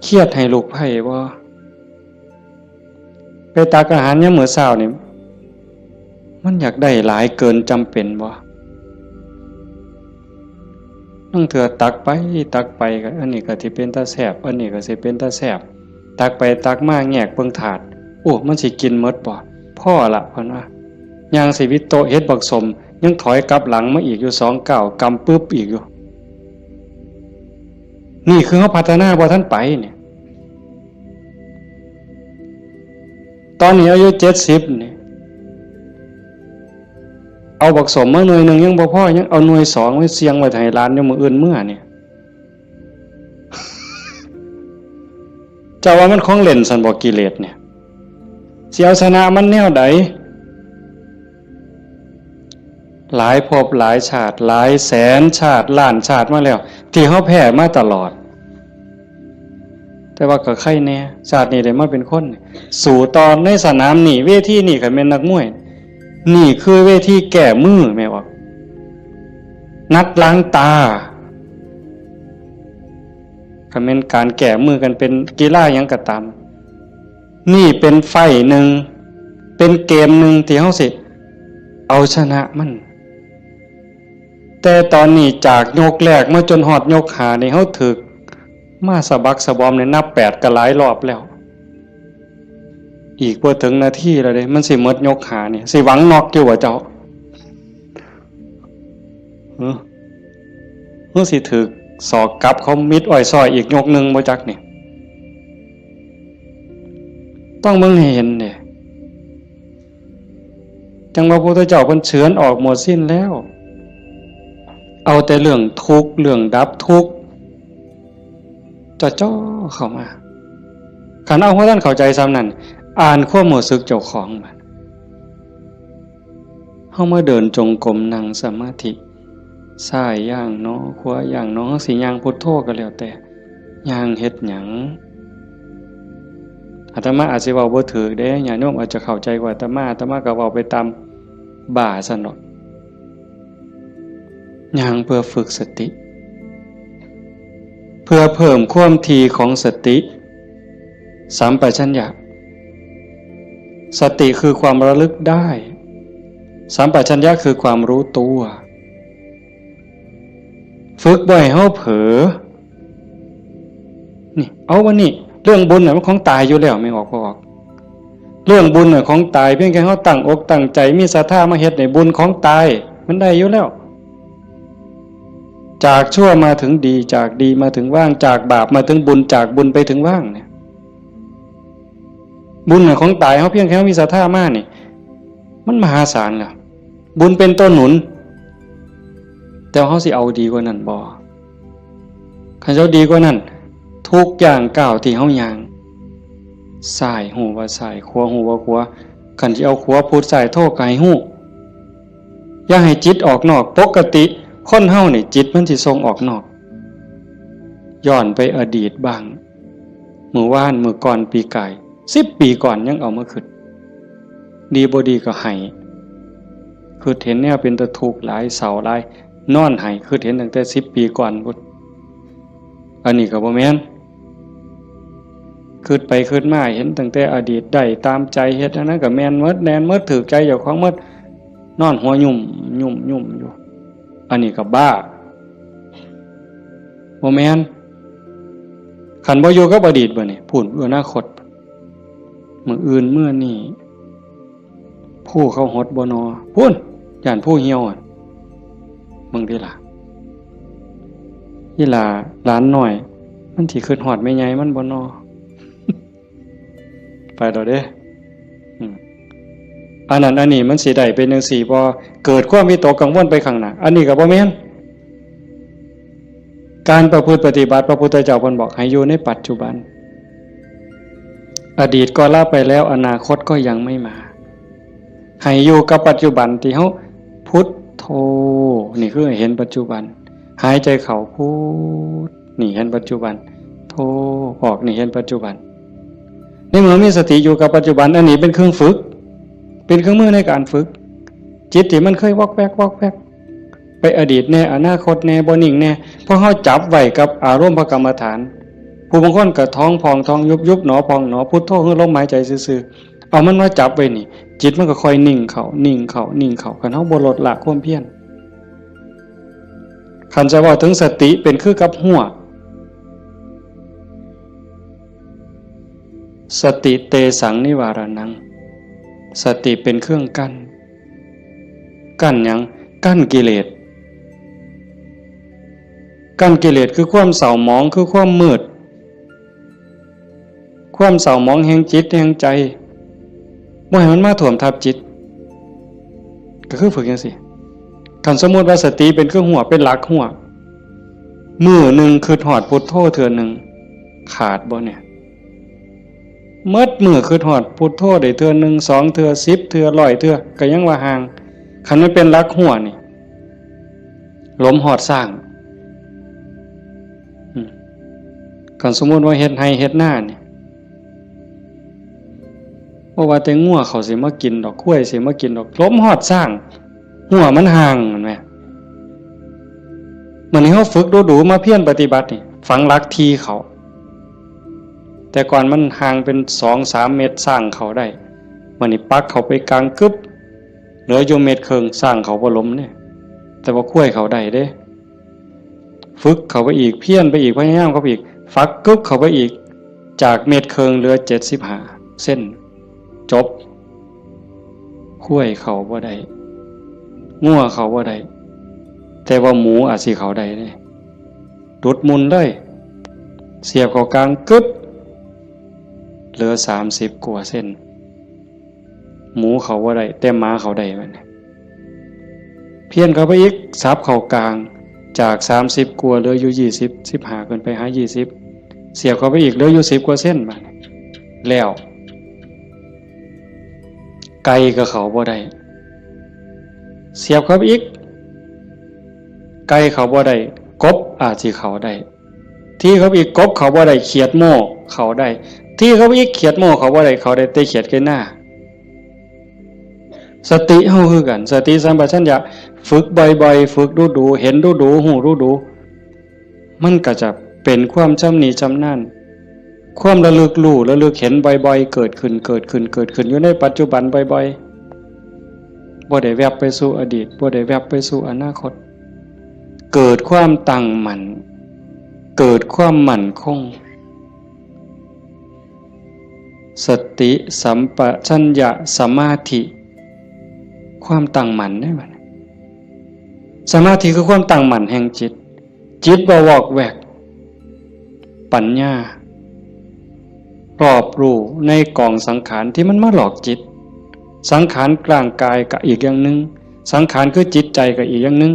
เครียดให้ลูกไผ่บ่ไปตักอาหารยามมื้อเช้านี่มันอยากได้หลายเกินจำเป็นบ่นั่งเถื่อตักไปก็อันนี้ก็สิเป็นตาแซ่บอันนี้ก็สิเป็นตาแซ่บตักไปตักมาแงกเบิ่งถาดโอ้มันสิกินหมดบ่พ่อละเพิ่นว่าย่างสิวิโตเฮ็ดบักสมยังถอยกลับหลังมาอีกอยู่2 ก้าวกำปึ๊บอีกอยู่นี่คือเฮาพัฒนาบ่ทันไปเนี่ยตอนนี้อายุ70นี่เอาบักสมมาหน่วยนึงยังบ่พอยังเอาหน่วย2ไว้เสียงไว้ให้หลานอยู่มื้ออื่นมื้อเนี่ยเจ้าว่ามันของเล่นซั่นบ่กิเลสเนี่ยสิเอาชนะมันแนวใดหลายภพหลายชาติหลายแสนชาติล้านชาติมาแล้วที่เฮาแพ้มาตลอดแต่ว่าก็ใครแน่ชาตินี้ได้มาเป็นคนสู่ตอนในสนามนี่เวทีนี่ก็แม่นนักมวยนี่คือเวทีแก้มือแม่ว่านัดล้างตาก็แม่นการแก้มือกันเป็นกีฬาหยังก็ตามนี่เป็นไฟหนึ่งเป็นเกมหนึ่งที่เฮาสิเอาชนะมันแต่ตอนนี้จากยกแรกมาจนฮอดยก5นี่เฮาถึกมาสะบักสะบอมในนับ8ก็หลายรอบแล้วอีกบ่ถึงนาทีแล้วเด้มันสิหมดยก5นี่สิหวังน็อกอยู่บ่เจ้าสิถึกศอกกลับเขามิดอ้อยซอยอีกยกนึงบ่จักนี่ต้องมึงให้เห็นเนี่ยจังว่าพระพุทธเจ้าเพิ่นเฉือนออกหมดสิ้นแล้วเอาแต่เรื่องทุกข์เรื่องดับทุกข์จ่อเข้ามาคันเอาว่าท่านเข้าใจซ้ำนั้นอ่านความรู้สึกเจ้าของมันเฮามาเดินจงกรมนั่งสมาธิซ้ายย่างเนาะขวาย่างเนาะสิย่างพุทโธก็แล้วแต่ย่างเฮ็ดหยังอาตมาอาจสิเว้าบ่ถูกเด้ญาติโยมอาจจะเข้าใจกว่าอาตมาก็เว้าไปตามบ่าซั่นเนาะย่างเพื่อฝึกสติเพื่อเพิ่มความถี่ของสติสัมปชัญญะสติคือความระลึกได้สัมปชัญญะคือความรู้ตัวฝึกบ่อยเฮาเผลอนี่เอาวันนี้เรื่องบุญน่ะมันของตายอยู่แล้วไม่ออกบ่ออกเรื่องบุญน่ะของตายเพียงแค่เฮาตั้งอกตั้งใจมีศรัทธามาเฮ็ดในบุญของตายมันได้อยู่แล้วจากชั่วมาถึงดีจากดีมาถึงว่างจากบาปมาถึงบุญจากบุญไปถึงว่างเนี่ยบุญของตายเฮาเพียงแค่มีศรัทธามานี่มันมหาศาลแล้วบุญเป็นต้นหนุนแต่เฮาสิเอาดีกว่านั้นบ่คันเจ้าดีกว่านั้นทุกอย่างก้าวที่เฮาย่างซ้ายหูว่าซ้ายขวาหูว่าขวาคันสิเอาขวาพุทธซ้ายโทก็ให้ฮู้อย่าให้จิตออกนอกปกติคนเฮานี่จิตมันสิส่งออกนอกย้อนไปอดีตบ้าง มื้อวานมื้อก่อนปีกาย10 ปีก่อนยังเอามาคิดดีบ่ดีก็ให้คือเห็นแนวเป็นตะทุกข์หลายเศร้าหลายนอนให้คือเห็นตั้งแต่10 ปีก่อนพุ่นอันนี้ก็บ่แม่นคิดไปคิดมาเห็นตั้งแต่อดีตได้ตามใจเฮ็ดอันนั้นก็แม่นหมดแน่นหมดถูกใจเจ้าของหมดนอนหัวยุ่มอยู่อันนี้ก็บ้าบ่แม่นคันบ่อยู่กับอดีตบ่นี่พูดอนาคตมื้ออื่นมื้อนี้ผู้เขาหดบ่นอพูนย่านผู้เหี่ยวมึงติล่ะอีหล่าหลานน้อยมันสิคิดฮอดแม่ใหญ่มันบ่นอ ไปดอกเด้อันนั้นอันนี้มันสิได้เป็นจังซี่บ่เกิดความวิตกกังวลไปข้างหน้าอันนี้ก็บ่แม่นการประพฤติปฏิบัติพระพุทธเจ้าเพิ่นบอกให้อยู่ในปัจจุบันอดีตก็ละไปแล้วอนาคตก็ยังไม่มาให้อยู่กับปัจจุบันที่เฮาพุทโธนี่คือเห็นปัจจุบันหายใจเข้าพุทนี่เห็นปัจจุบันโธออกนี่เห็นปัจจุบันในเมื่อมีสติอยู่กับปัจจุบันอันนี้เป็นเครื่องฝึกเป็นเครื่องมือในการฝึกจิตที่มันเคยวอกแวกไปอดีตแน่อนาคตแน่บ่นิ่งแน่เพราะเฮาจับไว้กับอารมณ์พระกรรมฐานผู้บางคนก็ท้องพองท้องยุบหนอพองหนอพุทโธคือลมหายใจซื่อๆเอามันมาจับไว้นี่จิตมันก็ค่อยนิ่งเข้าคันเฮาบ่ลดละความเพียรคันจะว่าถึงสติเป็นคือกับหัวสติเตสังนิวารนังสติเป็นเครื่องกั้นหยังกั้นกิเลสคือความเศร้าหมองคือความมืดความเศร้าหมองแห่งจิตแห่งใจบ่ให้มันมาท่วมทับจิตก็คือฝึกจังซี่คันสมมุติว่าสติเป็นเครื่องหัวเป็นหลักหัวมื้อนึงคือฮอดพุทโธเทื่อนึงขาดบ่เนี่ยเมิดมื้อคือฮอดพุทโธได้เทื่อนึง2เทื่อ10เทื่อ100เทื่อก็ยังว่าห่างคันมันเป็นหลักหัวนี่ลมฮอดสร้างคันสมมุติว่าเฮ็ดไร่เฮ็ดนานี่บ่ว่าแต่งัวเขาสิมากินดอกข้วยสิมากินดอกลมฮอดสร้างหัวมันห่างแม่นมั้ยมื้อนี้เฮาฝึกดูๆมาเพียรปฏิบัตินี่ฝังหลักทีเขาแต่ก่อนมันห่างเป็น 2-3 เมตรสร้างเขาได้มื้อนี้ปักเขาไปกลางกึบเหลืออยู่เมตรครึ่งสร้างเขาบ่ล้มเนี่ยแต่ว่าข้วยเขาได้เด้ฝึกเขาไปอีกเพียรไปอีกพยายามเขาไปอีกฟักกึบเขาไปอีกจากเมตรครึ่งเหลือ75เส้นจบข้วยเขาบ่ได้งัวเขาบ่ได้แต่ว่าหมูอาจสิเขาได้เด้ดุดมุนได้เสียบเข้ากลางกึบเหลือ30กว่าเส้นหมูเขาบ่ได้แต่หมาเขาได้มันเพี้ยนเข้าไปอีกซับเข้ากลางจาก30กว่าเหลืออยู่20 15ขึ้นไปหา20เสียบเข้าไปอีกเหลืออยู่10กว่าเส้นบัดแล้วไก่ก็เขาบ่ได้เสียบเข้าไปอีกไก่เขาบ่ได้กบอาจสิเขาได้ที่เขาอีกกบเขาบ่ได้เขียดโม่เขาได้ที่เขาอีกเขียดโม่เขาบ่ได้เขาได้แต่เขียดแค่หน้าสติเฮาคือกันสติสัมปชัญญะฝึกบ่อยๆฝึกดูๆเห็นดูๆฮู้ดูๆมันก็จะเป็นความชำนิชำนาญความระลึกรู้ระลึกเห็นบ่อยๆเกิดขึ้นอยู่ในปัจจุบันบ่อยๆบ่ได้แวบไปสู่อดีตบ่ได้แวบไปสู่อนาคตเกิดความตั้งมั่นเกิดความมั่นคงสติสัมปชัญญะสมาธิความตั้งมั่นได้บัดสมาธิคือความตั้งมั่นแห่งจิตบ่วอกแวกปัญญารอบรู้ในกองสังขารที่มันมาหลอกจิตสังขารกลางกายก็อีกอย่างนึงสังขารคือจิตใจก็อีกอย่างนึง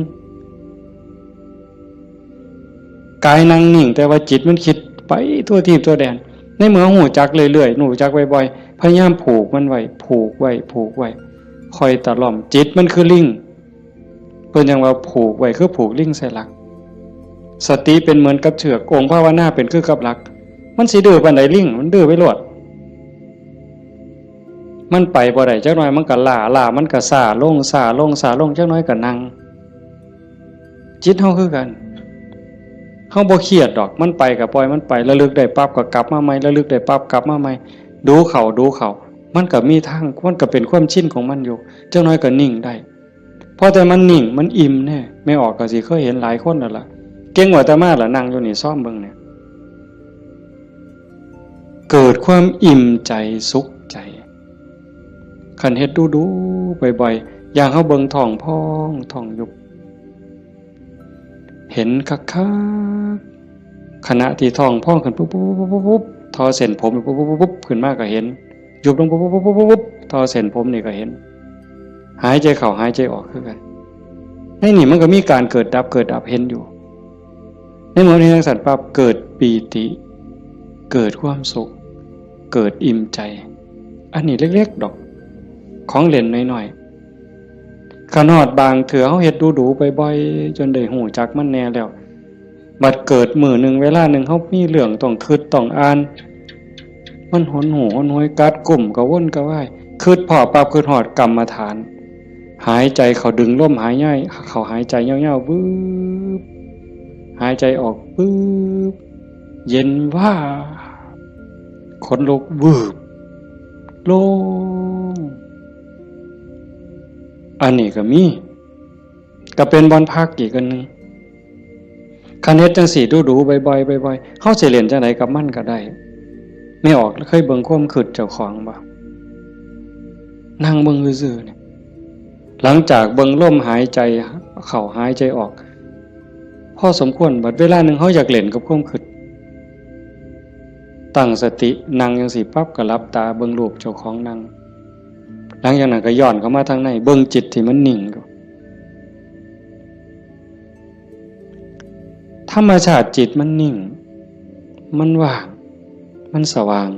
กายนั่งนิ่งแต่ว่าจิตมันคิดไปทั่วทิพย์ทั่วแดนในเมื่อหูจักเรื่อยๆหูจักบ่อยๆพยายามผูกมันไว้ผูกไว้คอยตะล่อมจิตมันคือลิงเพิ่นยังว่าผูกไว้คือผูกลิงใส่หลักสติเป็นเหมือนกับเชือกองค์ภาวนาเป็นคือกับหลัก มันสิดื้อปานใดลิงมันดื้อไปโลดมันไปบ่ได้จักหน่อยมันก็ล้ามันก็ซ่าลงจักหน่อยก็นั่งจิตเฮาคือกันเฮาบ่เครียดดอกมันไปก็ปล่อยมันไประลึกได้ปั๊บก็กลับมาใหม่ระลึกได้ปั๊บกลับมาใหม่ดูเขามันก็มีทางมันก็เป็นความชินของมันอยู่จักหน่อยก็นิ่งได้พอแต่มันนิ่งมันอิ่มแน่ไม่ออกก็สิเคยเห็นหลายคนนั่นล่ะเก่งกว่าแต่มาล่ะนั่งอยู่นี่ซ่อมเบิ่งเนี่ยเกิดความอิ่มใจสุขใจคันเฮ็ดดูบ่อยๆอย่างเฮาเบิ่งท้องพองท้องยุบเห็นคักๆขณะที่ท้องพองขึ้นปุ๊บทอเส้นผมปุ๊บขึ้นมาก็เห็นยุบลงปุ๊บทอเส้นผมนี่ก็เห็นหายใจเข้าหายใจออกคือกันในนี่มันก็มีการเกิดดับเห็นอยู่ในเมื่อนี้ทั้งสัตว์ปั๊บเกิดปีติเกิดความสุขเกิดอิ่มใจอันนี้เล็กๆดอกของเล่นน้อยๆขนาดบางเถื่อเฮาเฮ็ดดูบ่อยๆจนได้หูจักมันแน่แล้วบัดเกิดมื้อนึงเวลานึงเฮามีเรื่องต้องคิดต้องอ่านมันหนหูหนหวยกัดกลุ่มกระวนกระว่ายคิดพอปั๊บคิดฮอดกรรมฐานหายใจเข้าดึงลมหายใจเข้าหายใจยาวๆบึ๊บหายใจออกบึ๊บเย็นว่าขนลุกวืบโล่งอันนี้ก็มีก็เป็นบอนพักอีกอันนึงคันเฮ็ดจังสี่ดูบ่อยๆเฮาสิเล่นจังไดกับมันก็ได้ไม่ออกเคยเบิ่งความคิดเจ้าของบ่นั่งเบิ่งซื่อๆเนี่ยหลังจากเบิ่งลมหายใจเข้าหายใจออกพอสมควรบัดเวลานึงเฮาอยากเล่นกับความคิดตั้งสตินั่งจังสี่ปั๊บก็หลับตาเบิ่งรูปเจ้าของนั่งหลังจากนั้นก็ย้อนเข้ามาทางในเบิ่งจิตที่มันนิ่งอยู่ธรรมชาติจิตมันนิ่งมันว่างมันสว่าง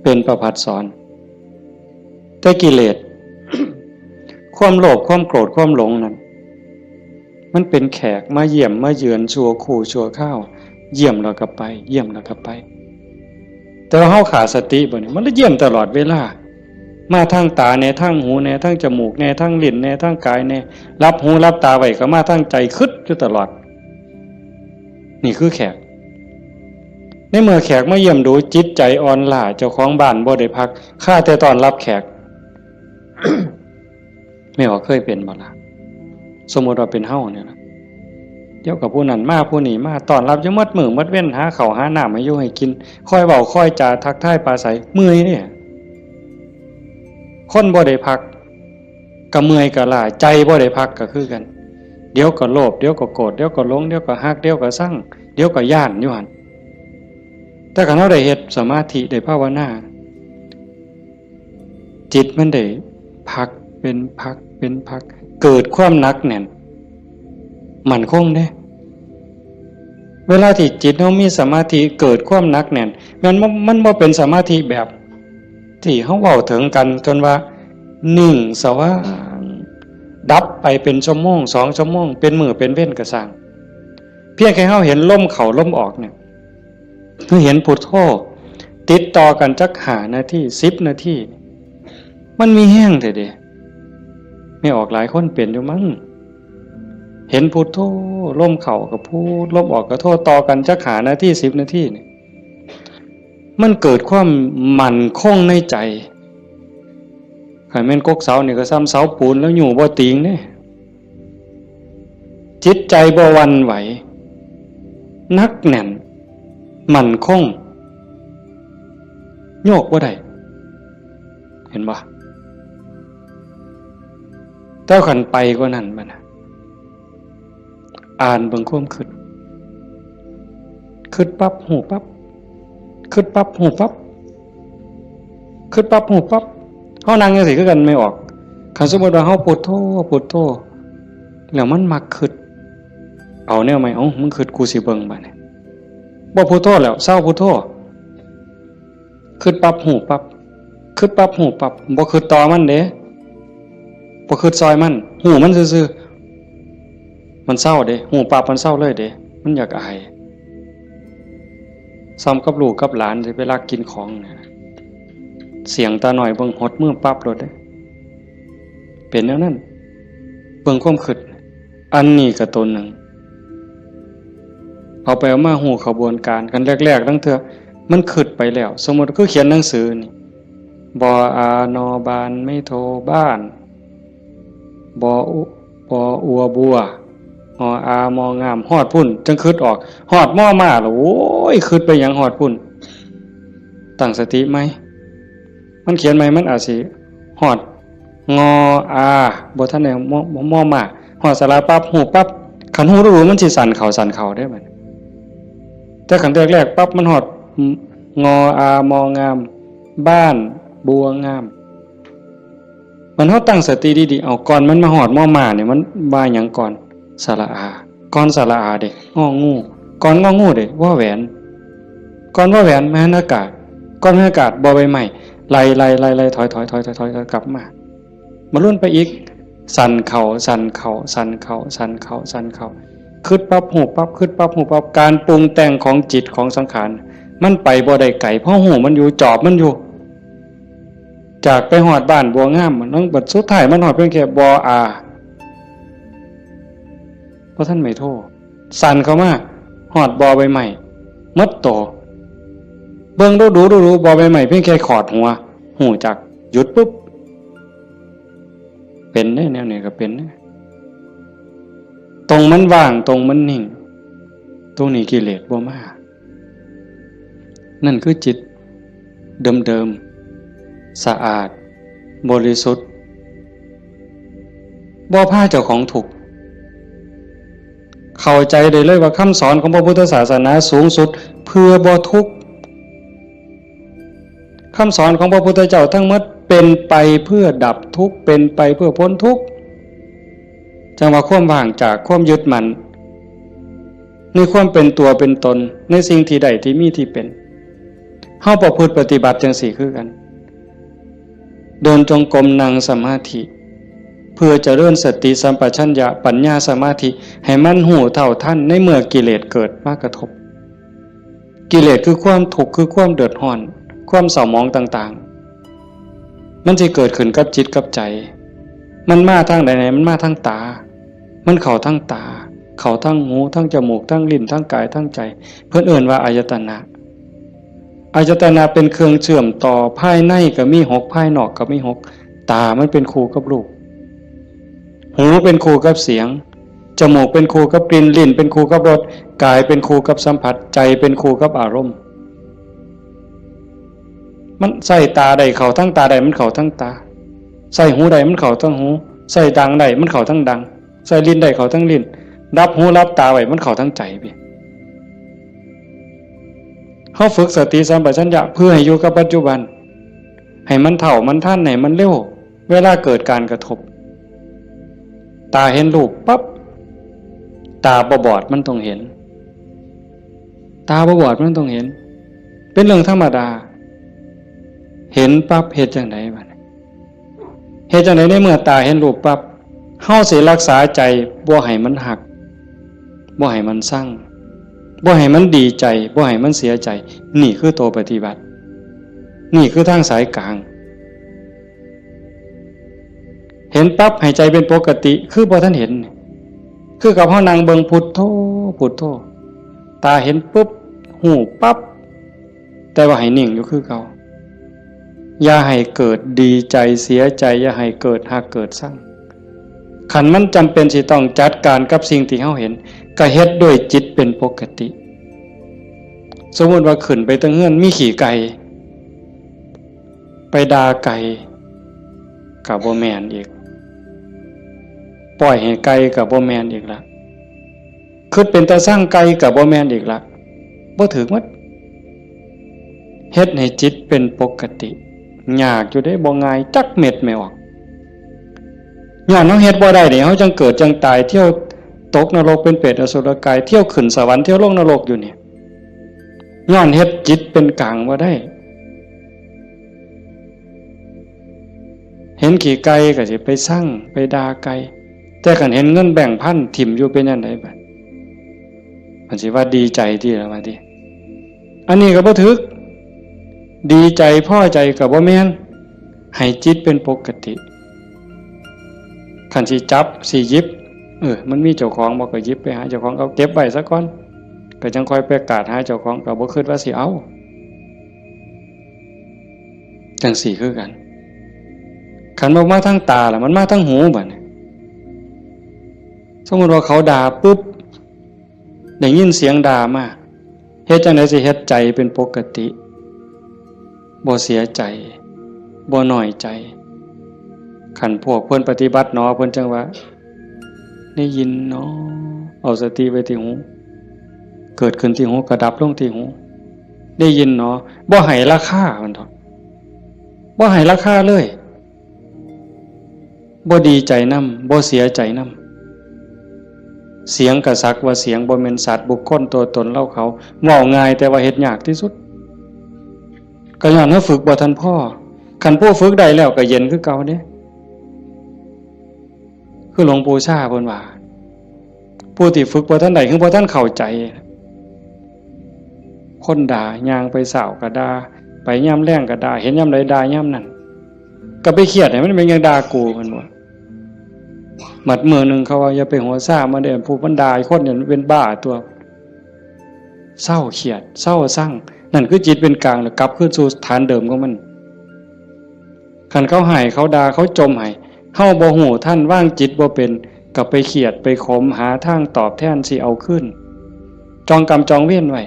เป็นประภัสสรแต่กิเลส ความโลภความโกรธความหลงนั้นมันเป็นแขกมาเยี่ยมมาเยือนชั่วคู่ชั่วข้าวเยี่ยมแล้วก็ไปเยี่ยมแล้วก็ไปแต่ว่าเฮาขาดสติบ่นี่มันเยี่ยมตลอดเวลามาทางตาแน่ทางหูแน่ทางจมูกแน่ทางลิ้นแน่ทางกายแน่รับหูรับตาไว้ก็มาทางใจคิดอยู่ตลอดนี่คือแขกในเมื่อแขกมาเยี่ยมดูจิตใจอ่อนล้าเจ้าของบ้านบ่ได้พักข้าแต่ตอนรับแขก ไม่ว่าเคยเป็นบ่ล่ะสมมุติว่าเป็นเฮาเนี่ยนะเดี๋ยวกับผู้นั้นมาผู้นี้มาตอนรับอยู่หมดมื้อหมดเว้นหาข้าวหาน้ำให้อยู่ให้กินคอยเว้าคอยจาทักทายปราศัยเมื่อยเนี่ยคนบ่ได้พักก็เมื่อยก็ล้าใจบ่ได้พักก็คือกันเดี๋ยวก็โลภเดี๋ยวก็โกรธเดี๋ยวก็หลงเดี๋ยวก็ฮักเดี๋ยวก็ซังเดี๋ยวก็ย้านอยู่หั่นแต่คันเฮาได้เฮ็ดสมาธิได้ภาวนาจิตมันได้พักเป็นพักเกิดความหนักแน่นมั่นคงเด้เวลาที่จิตเฮามีสมาธิเกิดความหนักแน่นมันบ่เป็นสมาธิแบบที่เฮาเว้าถึงกันจนว่านิ่งสว่างดับไปเป็นชั่วโมง2ชั่วโมงเป็นมื้อเป็นเว้นก็สร้างเพียงแค่เฮาเห็นลมเข้าลมออกเนี่ยคือเห็นพุทโธติดต่อกันจัก5นาที10นาทีมันมีแห้งแท้เด้ไม่ออกหลายคนเป็นอยู่มั้งเห็นพุทโธลมเข้าก็พูดลมออกก็โธต่อกันจัก5นาที10นาทีนี่มันเกิดความมั่นคงในใจคันแม่นกกเสานี่ก็ซ้ำเสาปูนแล้วอยู่บ่ติงเด้จิตใจบ่หวั่นไหวนักแน่นมั่นคงโยกบ่ได้เห็นบ่เจ้าขันไปกว่านั้นบัดน่ะอ่านเบิ่งความคิดปั๊บหูปั๊บคิดปั๊บหูปั๊บคิดปั๊บหูปั๊บเฮานั่งจังซี่คือกันไม่ออกคันสมมุติว่าเฮาพุทโธแล้วมันมักคิดเอาแนวใหม่มึงคิดกูสิเบิ่งบัดนี้บ่พุทโธแล้วเศร้าพุทโธคิดปั๊บหูปั๊บคิดปั๊บหูปั๊บบ่คิดต่อมันเด้บ่คิดซอยมันหูมันซื่อๆมันเศร้าเด้หูปั๊บมันเศร้าเลยเด้มันอยากอาย ซ้ำกับลูกกับหลานสิไปลักกินของเนี่ยเสียงตาหน่อยเบิ่งหดมือปั๊บรถเลยเป็นแนวนั้นเบิ่งความคิดอันนี้ก็ตัวหนึ่งเอาไปเอามาหูขบวนการกันแรกๆตั้งเถอะมันคิดไปแล้วสมมติก็เขียนหนังสือนี่บออานอบานไม่โทบ้านบออัวบัวออามองามฮอดพุ่นจังคิดออกฮอดม่อมาหรอโอ้ยคิดไปอย่างฮอดพุ่นตั้งสติไหมมันเขียนไหมมันอาจสิฮอดงออาบ่ทันได้ม่อมาฮอดสระปั๊บหูปั๊บขันหูรู้มันสิสั่นเข่าได้บัดแต่ขันแรกๆปั๊บมันฮอดงออามองามบ้านบัวงามมันเฮาตั้งสติดีๆเอาก่อนมันมาฮอดม่อมาเนี่ยมันว่าหยังก่อนสระอาก่อนสระอาเด้งองูก่อนงองูเด้ว่าแหวนก่อนว่าแหวนมหานากาศก่อนมหานากาศบ่ใบไม้ไล่ถอยกลับมาลุ้นไปอีกสั่นเข่าคิดปั๊บหูปั๊บคิดปั๊บหูปั๊บการปรุงแต่งของจิตของสังขารมันไปบ่ได้ไกลเพราะหูมันอยู่จอบมันอยู่จากไปหอดบ้านบัวงามมันต้องบัดสุดท้ายมันหอดเพียงแค่บออาเพราะท่านไม่โทษสั่นเข้ามาหอดบอใบใหม่มัดโตเบิ่งดูบอใบใหม่เพียงแค่ขอดหัวหูจักหยุดปุ๊บเป็นแนวนี้ก็เป็นตรงมันว่างตรงมันนิ่งตรงนี้กิเลสบ่มานั่นคือจิตเดิมสะอาดบริสุทธิ์บ่พาเจ้าของถูกเข้าใจได้เลยว่าคำสอนของพระพุทธศาสนาสูงสุดเพื่อบ่ทุกข์คำสอนของพระพุทธเจ้าทั้งหมดเป็นไปเพื่อดับทุกข์เป็นไปเพื่อพ้นทุกข์จังว่าความว่างจากความยึดมั่นในความเป็นตัวเป็นตนในสิ่งที่ใดที่มีที่เป็นเฮาประพฤติปฏิบัติจังสี่คือกันเดินจงกรมนั่งสมาธิเพื่อเจริญสติสัมปชัญญะปัญญาสมาธิให้มันหูเท่าทันในเมื่อกิเลสเกิดมากระทบกิเลสคือความทุกข์คือความเดือดร้อนความเศร้าหมองต่างๆมันจะเกิดขึ้นกับจิตกับใจมันมาทางไหนมันมาทางตามันเข้าทางตาเข้าทางหูทางจมูกทางลิ้นทางกายทางใจเพิ่นเอิ้นว่าอายตนะอายตนะเป็นเครื่องเชื่อมต่อภายในก็มี6ภายนอกก็มี6ตามันเป็นคู่กับรูปหูเป็นคู่กับเสียงจมูกเป็นคู่กับกลิ่นลิ้นเป็นคู่กับรสกายเป็นคู่กับสัมผัสใจเป็นคู่กับอารมณ์มันใส่ตาใดเข้าทั้งตาใดมันเข้าทั้งตาใส่หูใดมันเข้าทั้งหูใส่ดังใดมันเข้าทั้งดังใส่ลิ้นใดเข้าทั้งลิ้นรับหูรับตาไว้มันเข้าทั้งใจไปเฮาฝึกสติสัมปชัญญะเพื่อให้อยู่กับปัจจุบันให้มันเท่ามันทันให้มันเร็วเวลาเกิดการกระทบตาเห็นรูปปั๊บตาบอดมันต้องเห็นตาบอดมันต้องเห็นเป็นเรื่องธรรมดาเห็นปั๊บเฮ็ดจังได๋บัดเฮ็ดจังได๋ในเมื่อตาเห็นรูปปั๊บเฮาสิรักษาใจบ่ให้มันหักบ่ให้มันสั่งบ่ให้มันดีใจบ่ให้มันเสียใจนี่คือตัวปฏิบัตินี่คือทางสายกลางเห็นปั๊บให้ใจเป็นปกติคือบ่ทันเห็นคือกับเฮานั่งเบิ่งพุทโธพุทโธตาเห็นปุ๊บหูปั๊บแต่ว่าให้นิ่งอยู่คือเก่าอย่าให้เกิดดีใจเสียใจอย่าให้เกิดหักเกิดสั่งขันมันจำเป็นสิต้องจัดการกับสิ่งที่เฮาเห็นก็เฮ็ดด้วยจิตเป็นปกติสมมติว่าขึ้นไปตั้งเฮือนมีขี่ไก่ไปด่าไก่กับบ่แม่นอีกปล่อยให้ไก่กับบ่แม่นอีกละคิดเป็นตาสร้างไก่กับบ่แม่นอีกละบ่ถึงมัดเฮ็ดให้จิตเป็นปกติยากอยู่ได้บ่ง่ายจักเม็ดไม่ออกย้อนเฮาเฮ็ดบ่ได้นี่เฮาจังเกิดจังตายเที่ยวตกนรกเป็นเปรตอสุรกายเที่ยวขึ้นสวรรค์เที่ยวลงนรกอยู่นี่ย้อนเฮ็ดจิตเป็นกลางบ่ได้เห็นขี่ไก่ก็สิไปสั่งไปด่าไก่แต่คันเห็นเงินแบ่งพันถิ่มอยู่เป็นจังได๋บัดมันสิว่าดีใจที่ละว่าติ อันนี้ก็บ่ถึกดีใจพอใจก็บ่แม่นให้จิตเป็นปกติคันสิจับสิหยิบมันมีเจ้าของบ่ก็หยิบไปหาเจ้าของเอาเก็บไว้ซะก่อนก็จังค่อยไปกาดหาเจ้าของก็บ่คิดว่าสิเอาจังสี่คือกันคันบ่มาทางตาล่ะมันมาทางหูบัดนี้สมมุติว่าเขาด่าปุ๊บได้ยินเสียงด่ามาเฮ็ดจังได๋สิเฮ็ดใจเป็นปกติบ่เสียใจบ่น้อยใจคันพวกเพิ่นปฏิบัติเนาะเพิ่นจังว่าได้ยินเนาะเอาสติไว้ที่หูเกิดขึ้นที่หูก็ดับลงที่หูได้ยินเนาะบ่ให้ราคามันเถาะบ่ให้ราคาเลยบ่ดีใจนำบ่เสียใจนำเสียงกระซักว่าเสียงบ่แม่นสัตว์บุคคลตัวตนเล่าเขาเว้าง่ายแต่ว่าเฮ็ดยากที่สุดก็ย้อนว่าฝึกบ่ทันพ่อคันผู้ฝึกได้แล้วก็เย็นคือเก่าเด้คือหลวงปู่ชาเพิ่นว่าผู้ที่ฝึกบ่ทันได้คือบ่ทันเข้าใจคนด่าย่างไปเสาก็ด่าไปยามแล้งก็ด่าเห็นยามใดด่ายามนั้นก็ไปเครียดให้มันเป็นยังด่ากูเพิ่นว่าหมัดมือนึงเขาว่าอย่าไปหัวซ่ามาเด้อผู้มันด่าอีกคนเนี่ยเป็นบ้าตัวเศร้าเครียดเศร้าสั่งนั่นคือจิตเป็นกลางแล้วกลับคืนสู่ฐานเดิมของมันคันเขาให้เขาด่าเขาจมให้เฮาบ่ฮู้ท่านว่างจิตบ่เป็นก็ไปเครียดไปขมหาทางตอบแทนสิเอาขึ้นจองกรรมจองเวรไว้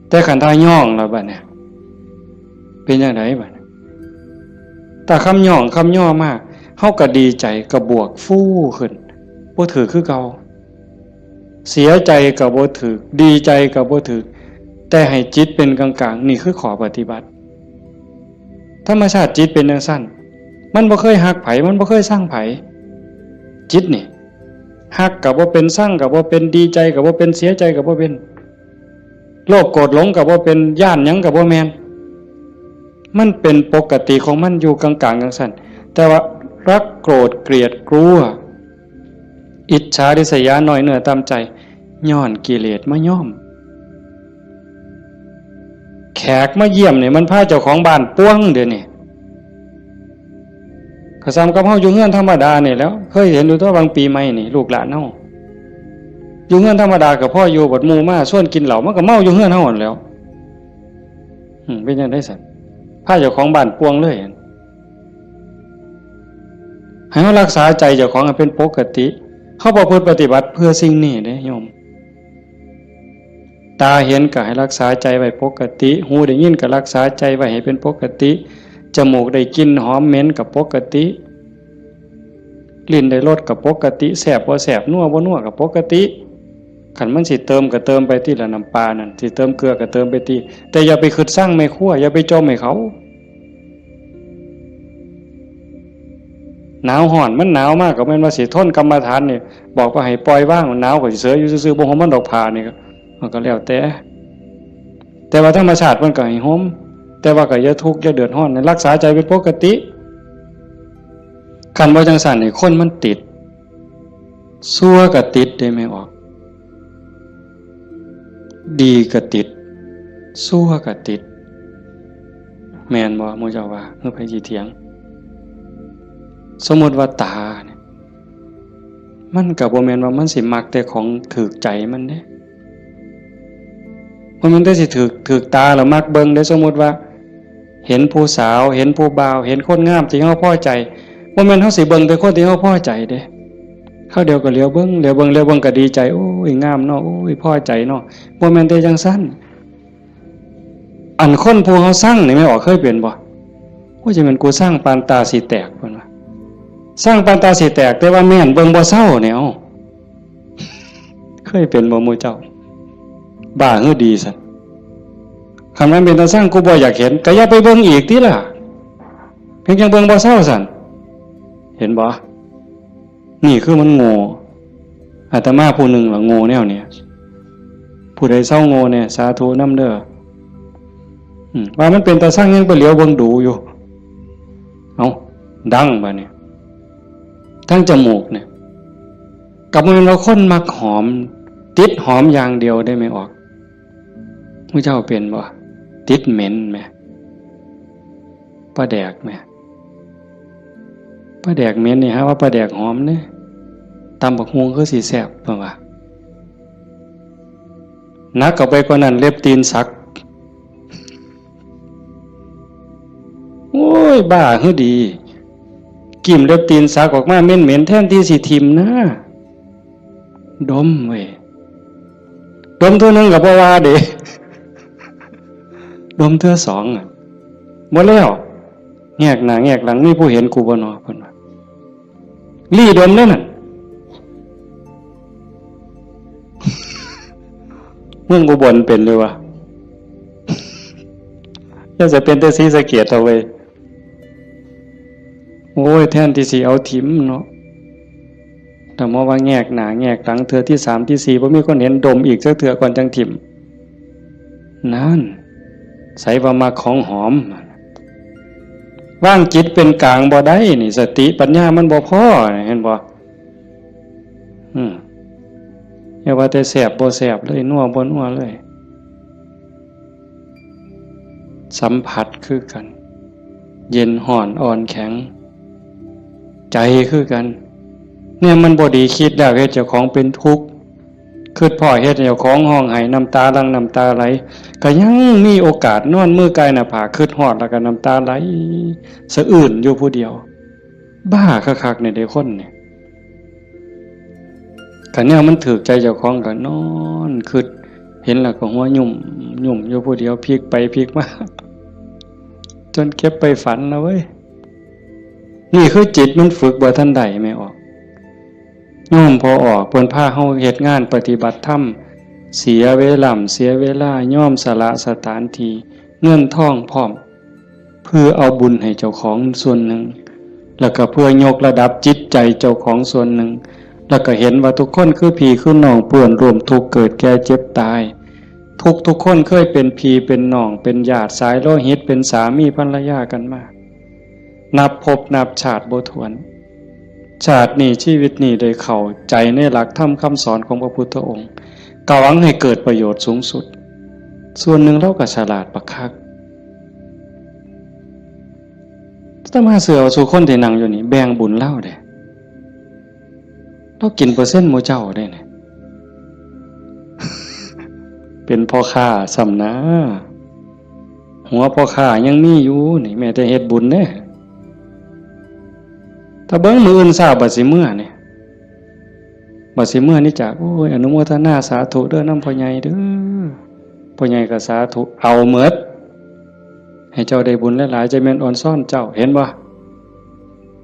แต่ขันทาย่องแล้วบัดเนี่ยเป็นจังไดบัดแต่คำย่องคำย่อมากเฮาก็ดีใจก็บวกฟู่ขึ้นบ่ถือคือเก่าเสียใจก็บ่ถือดีใจก็บ่ถือแต่ให้จิตเป็นกลางๆนี่คือขอปฏิบัติธรรมชาติจิตเป็นจังซั่นมันบ่เคยฮักไผมันบ่เคยสร้างไผจิตนี่ฮักก็บ่เป็นสร้างก็บ่เป็นดีใจก็บ่เป็นเสียใจก็บ่เป็นโลภโกรธหลงก็บ่เป็นย่านหยังก็บ่แม่นมันเป็นปกติของมันอยู่กลางๆจังซั่นแต่ว่ารักโกรธเกลียดกลัวอิจฉาริษยาน้อยเนื้อตามใจย้อนกิเลสมาย่อมแขกมาเยี่ยมเนี่ยมันพาเจ้าของบ้านป้วงเดี๋ยวนี้ก็ซ้ำกับเฮาอยู่เฮือนธรรมดานี่แล้วเคยเห็นอยู่ตัวบางปีใหม่นี่ลูกหลานเฮาอยู่เฮือนธรรมดากับพ่ออยู่บัดหมู่มาชวนกินเหล้ามันก็เมาอยู่เฮือนเฮาหั่นแหล้วเป็นจังได๋ซั่นพาเจ้าของบ้านป้วงเลยให้เฮารักษาใจเจ้าของให้เป็นปกติเฮาประพฤติปฏิบัติเพื่อสิ่งนี้เด้โยมตาเห็นก็ให้รักษาใจไว้ปกติหูได้ยินก็รักษาใจไว้ให้เป็นปกติจมูกได้กลิ่นหอมเหม็นก็ปกติลิ้นได้รสก็ปกติแซ่บบ่แซ่บนัวบ่นัวก็ปกติคันมันสิเติมก็เติมไปที่ละน้ำปลานั่นสิเติมเกลือก็เติมไปที่แต่อย่าไปคิดสร้างไม่คั่วอย่าไปจมให้เขาหนาวร้อนมันหนาวมากก็แม่นว่าสิทนกรรมฐานนี่บอกว่าให้ปล่อยว่างมันหนาวก็สิเสืออยู่ซื่อๆบ่ห่มมันดอกผ้านี่ก็มันก็แล้วแต่ว่าธรรมชาติมันก็ให้ห่มแต่ว่าก็อย่าทุกข์อย่าเดือดร้อนรักษาใจเป็นปกติคันบ่จังซั่นนี่คนมันติดชั่วก็ติดได้ไม่ออกดีก็ติดชั่วก็ติดแม่นบ่หมู่เจ้าว่าเฮาไผสิเถียงสมมุติว่าตาเนี่ยมันก็บ่แม่นว่ามันสิมักแต่ของถูกใจมันเด้มันได้สิถูกตาแล้วมักเบิ่งได้สมมุติว่าเห็นผู้สาวเห็นผู้บ่าวเห็นคนงามที่เฮาพอใจบ่แม่นเฮาสิเบิ่งแต่คนที่เฮาพอใจเด้เขาเดียวก็เหลียวเบิ่งก็ดีใจโอ้ยงามเนาะโอ้ยพอใจเนาะบ่แม่นแต่จังซั่นอันคนผู้เฮาสร้างนี่ไม่ออกเคยเป็นบ่โอ้ยจะแม่นกูสร้างปานตาสิแตกเพิ่นว่าสร้างปานตาสิแตกแต่ว่าแม่นเบิ่งบ่เศร้าเนี่ยเอ้าเคยเป็นบ่หมู่เจ้าบ้าหือดีซั่นคำนั้นเป็นตาสร้างกูบ่อยากเห็นก็อย่าไปเบิ่งอีกติล่ะเพียงจังเบิ่งบ่เศร้าซั่นเห็นบ่นี่คือมันโง่อาตมาผู้หนึ่งว่าโง่แนวเนี่ยผู้ใดเศร้าโง่เนี่ยสาธุนำเด้อว่ามันเป็นตาสร้างยังไปเหลียวเบิ่งดูอยู่เอาดังบัดนี้ทั้งจมูกเนี่ยกับมันเราคนมักหอมติดหอมอย่างเดียวได้ไม่ออก ผู้เจ้าเป็นบ่ติดเหม็นไหมปลาแดกไหมปลาแดกเหม็นนี่ฮะว่าปลาแดกหอมเนี่ยตำบักฮวงคือสีแซ่บเปล่าวะนักกับไปกว่านั้นเล็บตีนสักโอ้ยบ้าคือดีกิ่มเล็บตีนสักออกมาเหม็นแทนที่สิทิมนะดมเว้ยดมตัวนึงกับบ่ว่าเด้ดมเทื่อสองหมดแล้วแงกหน้าแงกหลังมีผู้เห็นกูบ่นอเพิ่นว่าลี่ดมนั่นน่ะเมืองอุบลเป็นเลยวะยังจะเป็นแต่ศรีสะเกษเอาไว้โอ้ยแทนที่สิเอาถิ่มเนาะแต่มาว่าแงกหน้าแงกหลังเทื่อที่3ที่4บ่มีคนเห็นดมอีกสักเทื่อก่อนจังถิ่มนั่นใส่ว่ามาของหอมว่างจิตเป็นกลางบ่ได้นี่สติปัญญามันบ่พอเห็นบ่อย่าว่าแต่แสบบ่แสบเลยนัวบ่นัวเลยสัมผัสคือกันเย็นห่อนอ่อนแข็งใจคือกันเนี่ยมันบ่ดีคิดแล้วเฮ็ดเจ้าของเป็นทุกข์คิดพ่อเฮ็ดเจ้าของห้องไห้น้ำตาหลั่งน้ำตาไหลก็ยังมีโอกาสนอนมือกายหน้าผากคิดฮอดแล้วก็น้ำตาไหลสะอื้นอยู่ผู้เดียวบ้าคักๆเนี่ยเด้คนเนี่ยคันแนวมันถูกใจเจ้าของก็นอนคิดเห็นแล้วก็หัวยุ่มอยู่ผู้เดียวพลิกไปพลิกมาจนเก็บไปฝันแล้วเว้ยนี่คือจิตมันฝึกบ่ทันใดไม่ออกโยมพอออกเพิ่นพาเฮาเฮ็ดงานปฏิบัติธรรมเสียเวลาย่อมสละสถานที่เงินทองพร้อมเพื่อเอาบุญให้เจ้าของส่วนหนึ่งแล้วก็เพื่อยกระดับจิตใจเจ้าของส่วนหนึ่งแล้วก็เห็นว่าทุกคนคือพี่คือน้องป่วนรวมทุกข์เกิดแก่เจ็บตายทุกคนเคยเป็นพี่เป็นน้องเป็นญาติสายโลหิตเป็นสามีภรรยากันมานับภพนับชาติบ่ถ้วนชาตินี้ชีวิตนี้ได้เข้าใจในหลักธรรมคำสอนของพระพุทธองค์กะหวังให้เกิดประโยชน์สูงสุดส่วนหนึ่งเราก็ฉลาดบักคักถ้ามาเสือสู่คนที่นั่งอยู่นี่แบ่งบุญเล่าเด้เรากินเปอร์เซ็นต์หมู่เจ้าได้เนี่ยเป็นพ่อค้าสำนะหัวพ่อค้ายังมีอยู่นี่แม้แต่เฮ็ดบุญเด้ถ้าเบิ่งมืออื่นทราบบัดสิเมื่อนี่บัดสิเมื่อนี่จากโอ้ยอนุโมทนาสาธุเด้อนำพ่อใหญ่เด้อพ่อใหญ่ก็สาธุเอาหมดให้เจ้าได้บุญหลายๆจะแม่นอ่อนซ่อนเจ้าเห็นบ่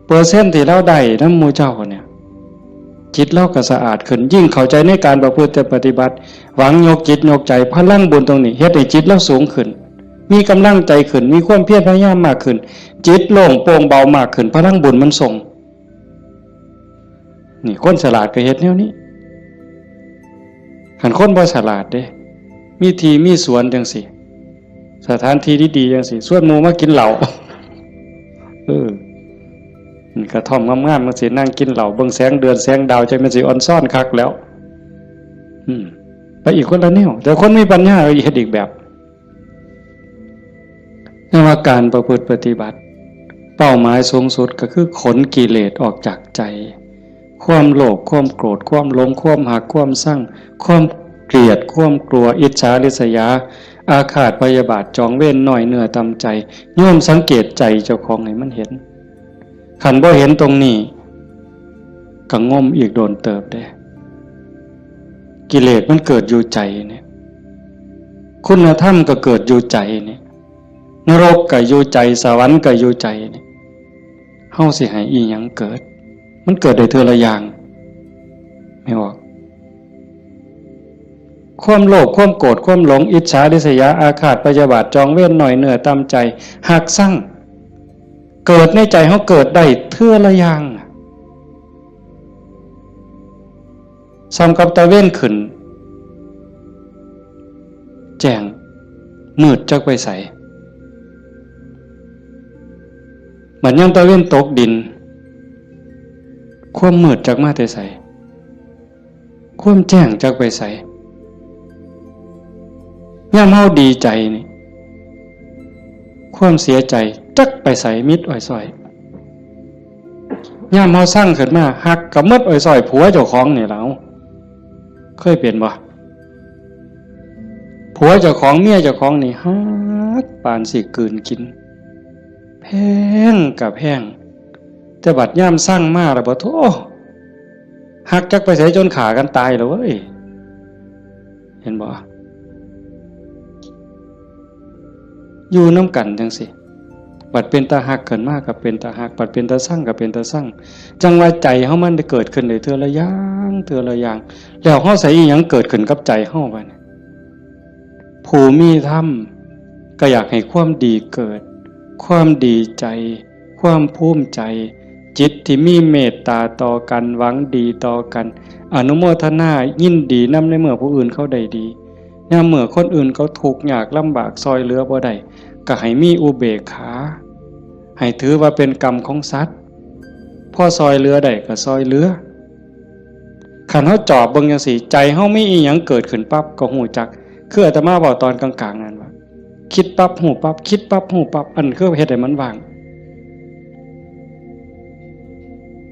เปอร์เซ็นต์ที่เราได้นำหมู่เจ้าเนี่ยจิตเราก็สะอาดขึ้นยิ่งเข้าใจในการประพฤติปฏิบัติหวังยกจิตยกใจพลังบุญตรงนี้เฮ็ดให้จิตเราสูงขึ้นมีกำลังใจขึ้นมีความเพียรพยายามมากขึ้นจิตโล่งโปร่งเบามากขึ้นพลังบุญมันส่งนี่คนฉลาดก็เฮ็ดแนวนี้คันคนบ่ฉลาดเด้มีที่มีสวนจังซี่สถานที่ดีๆจังซี่ชวนหมู่มากินเหล้ากระท่อมงามๆมันสินั่งกินเหล้าเบิ่งแสงเดือนแสงดาวใจมันสิอ่อนซ่อนคักแล้วไปอีกคนละแนวแต่คนมีปัญญาเฮ็ดอีกแบบนั่นว่าการประพฤติปฏิบัติเป้าหมายสูงสุดก็คือขนกิเลสออกจากใจความโลภความโกรธความหลงความหักความชั่งความเกลียดความกลัวอิจฉาริษยาอาฆาตพยาบาทจองเวรน้อยเนื้อต่ำใจโยมสังเกตใจเจ้าของให้มันเห็นขันบ่เห็นตรงนี้ก็งมอีกโดนเติบได้กิเลสมันเกิดอยู่ใจเนี่ยคุณธรรมก็เกิดอยู่ใจเนี่ยนรกก็อยู่ใจสวรรค์ก็อยู่ใจเนี่ยเฮาสิให้อีหยังเกิดมันเกิดได้เทื่อละอย่างไม่ออกความโลภความโกรธความหลงอิจฉาริษยาอาฆาตพยาบาทจองเวรน้อยเนื้อต่ำใจหักสั่งเกิดในใจเขาเกิดได้เทื่อละอย่างซ้ำกับตะเว้นขึ้นแจ้งมืดจักไปใสเหมือนยังตะเว้นตกดินความมืดจักมาแต่ใส ความแจ้งจักไปใส่ ย่ำเฮาดีใจนี่ความเสียใจจักไปใส่มิดอ้อยซอยย่ำเฮาสร้างขึ้นมาหักกับมดอ้อยซอยผัวเจ้าของนี่แล้วเคยเปลี่ยนบ่ผัวเจ้าของเมียเจ้าของนี่ฮักปานสิกลืนกินแพงกับแพงแต่บัดย่ำสร้างมาแล้วบ่โธ่หักจักไปใส่จนขากันตายแล้วเว้ยเห็นบ่อยู่น้ำกันจังสิบัดเป็นตาหักเกินมากกับเป็นตาหักบัดเป็นตาสั่งกับเป็นตาสั่งจังว่าใจเฮามันได้เกิดขึ้นได้เทื่อละอย่างเทื่อละอย่างแล้วเฮาใส่อีหยังเกิดขึ้นกับใจเฮาบัดนี้ผู้มีธรรมก็อยากให้ความดีเกิดความดีใจความภูมิใจจิตที่มีเมตตาต่อกันหวังดีต่อกันอนุโมทนายินดีนำในเมื่อผู้อื่นเขาได้ดียามเมื่อคนอื่นเขาทุกข์ยากลำบากซอยเหลือบ่ได้ก็ให้มีอุเบกขาให้ถือว่าเป็นกรรมของสัตว์พอซอยเหลือได้ก็ซอยเหลือคันเฮาจอบเบิ่งจังซี่ใจเฮามีอีหยังเกิดขึ้นปั๊บก็ฮู้จักคืออาตมาบอกตอนกลางๆนั่นว่าคิดปั๊บฮู้ปั๊บคิดปั๊บฮู้ปั๊บอันคือเฮ็ดให้มันว่าง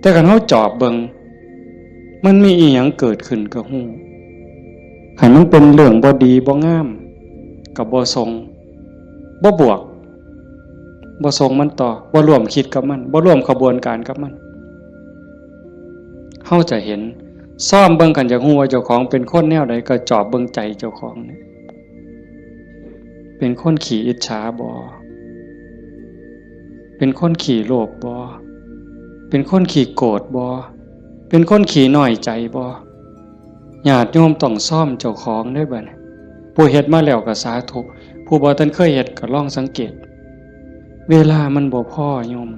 แต่คันเฮาจอบเบิ่งมันมีอีหยังเกิดขึ้นก็ฮู้ให้มันเป็นเรื่องบ่ดีบ่งามก็บ่ทรงบ่บวกบ่ทรงมันต่อบ่ร่วมคิดกับมันบ่ร่วมขบวนการกับมันเฮาจะเห็นซ่อมเบิ่งกันจากฮู้ว่าเจ้าของเป็นคนแนวใดก็จอบเบิ่งใจเจ้าของนี่เป็นคนขี้อิจฉาบ่เป็นคนขี้โลภบ่เป็นคนขี้โกรธบ่เป็นคนขี้น้อยใจบ่ญาติโยมต้องซ่อมเจ้าของได้บัดนี้ผู้เฮ็ดมาแล้วก็สาธุผู้บ่ทันเคยเฮ็ดก็ลองสังเกตเวลามันบ่พอโยม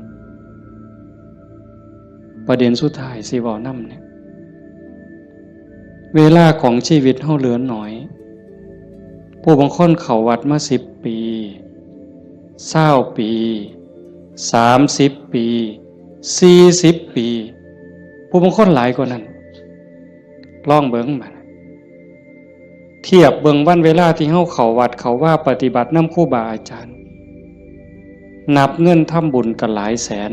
ประเด็นสุดท้ายสิเว้านำเนี่ยเวลาของชีวิตเฮาเหลือน้อยผู้บางคนเข้าวัดมา10 ปี20 ปี30 ปี40 ปีผู้บางคนหลายกว่านั้นลองเบิ่งบัดเทียบเบิ่งวันเวลาที่เฮาเข้าวัดเข้าว่าปฏิบัตินำครูบาอาจารย์นับเงินทำบุญกันหลายแสน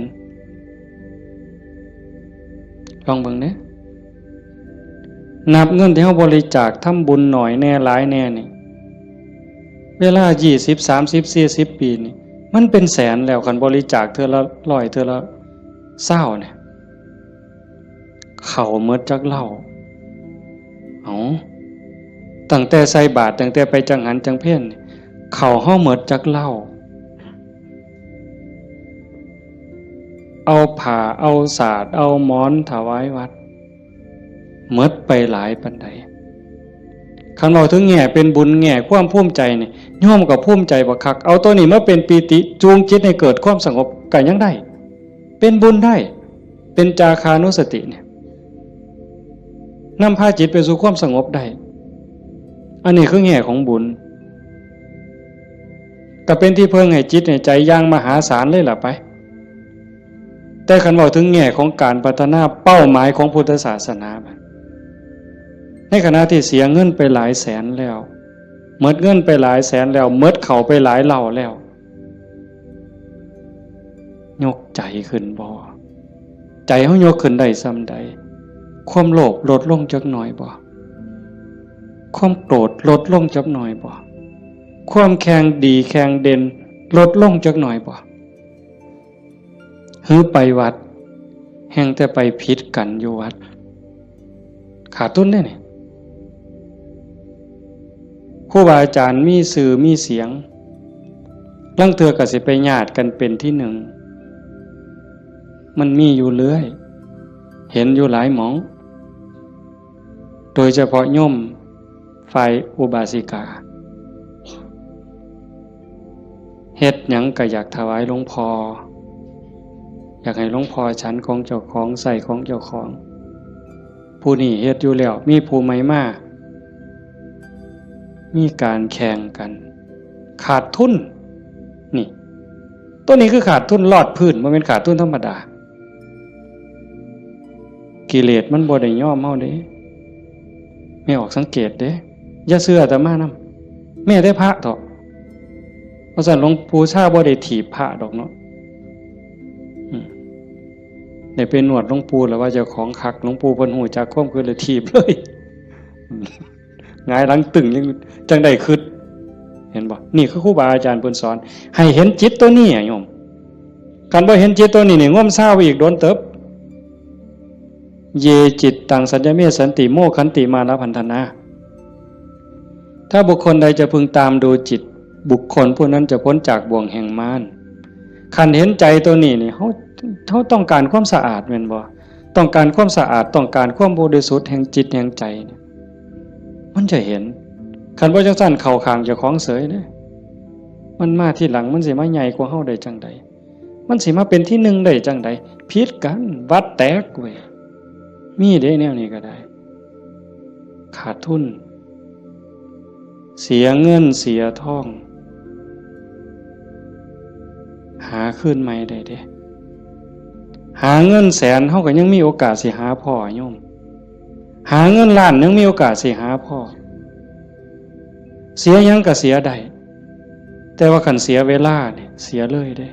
ลองเบิ่งเด้นับเงินที่เฮาบริจาคทำบุญหน่อยแน่หลายแน่นี่เวลา20 30 40 ปีนี่มันเป็นแสนแล้วคันบริจาคเทื่อละ100เทื่อละ20เนี่ยเข้าหมดจักเหล้าตั้งแต่ใส่บาตรตั้งแต่ไปจังหันจังเพ่นเข้าเฮาหมดจักเหล้าเอาผ้าเอาสาดเอาหมอนถวายวัดหมดไปหลายปานใดคันเว้าถึงแง่เป็นบุญแง่ความภูมิใจนี่โยมก็ภูมิใจบ่คักเอาตัวนี้มาเป็นปีติจูงจิตให้เกิดความสงบก็ยังได้เป็นบุญได้เป็นจาคานุสติเนี่ยนำพาจิตไปสู่ความสงบได้อันนี้คือแง่ของบุญก็เป็นที่เพิ่งให้จิตให้ใจอย่างมหาศาลเลยล่ะไปแต่คันเว้าถึงแง่ของการพัฒนาเป้าหมายของพุทธศาสนาในขณะที่เสียเงินไปหลายแสนแล้วหมดเงินไปหลายแสนแล้วหมดเข้าไปหลายเหล่าแล้วยกใจขึ้นบ่ใจเฮายกขึ้นได้ส่ำใดความโลภลดลงจักหน่อยบ่ความโกรธลดลงจักหน่อยบ่ความแข็งดีแข็งเด่นลดลงจักหน่อยบ่หือไปวัดแห่งแต่ไปผิดกันอยู่วัดขาดทุนได้นี่ครูบาอาจารย์มีสื่อมีเสียงลางเทื่อก็สิไปญาติกันเป็นที่หนึ่งมันมีอยู่เรื่อยเห็นอยู่หลายหมองโดยเฉพาะโยมฝ่ายอุบาสิกาเฮ็ดหยังก็อยากถวายหลวงพ่ออยากให้หลวงพ่อฉันของเจ้าของใส่ของเจ้าของผู้นี้เฮ็ดอยู่แล้วมีผู้ใหม่มามีการแข่งกันขาดทุนนี่ตัวนี้คือขาดทุนลอดพื้นบ่แม่นขาดทุนธรรมดากิเลสมันบ่ได้ย่อมเฮาเด้ไม่ออกสังเกตเด้อย่าเชื่ออาตมานำ แม้แต่พระเถาะเพราะฉะนั้นหลวงปู่ชาบ่ได้ถีบพระดอกเนาะได้ไปหนวดหลวงปู่แล้วว่าเจ้าของคักหลวงปู่เพิ่นฮู้จักความคือเลยถีบเลยหงายหลังตึงยังจังได้คิดเห็นบ่นี่คือครูบาอาจารย์เพิ่นสอนให้เห็นจิตตัวนี้โยมคันบ่เห็นจิตตัวนี้นี่ง่มเศร้าอีกโดนเติบเยจิตตังสัญญเมสันติโมขันติมานะพันธนาถ้าบุคคลใดจะพึงตามดูจิตบุคคลผู้นั้นจะพ้นจากบ่วงแห่งมารคันเห็นใจตัวนี้นี่เขาต้องการความสะอาดแม่นบ่ต้องการความสะอาดต้องการความบริสุทธิ์แห่งจิตแห่งใจเนี่ยมันจะเห็นคันบ่จังซั่นเข้าข้างเจ้าของเสยเด้มันมาที่หลังมันสิมาใหญ่กว่าเฮาได้จังใดมันสิมาเป็นที่หนึ่งได้จังใดผิดกันวัดแตกเว้ยมีเด้แนวนี้ก็ได้ขาดทุนเสียเงินเสียทองหาคืนใหม่ได้เด้หาเงินแสนเฮาก็ยังมีโอกาสสิหาพ่อโยมหาเงินล้านยังมีโอกาสสิหาพ่อเสียยังก็เสียได้แต่ว่าคันเสียเวลาเนี่ยเสียเลยเด้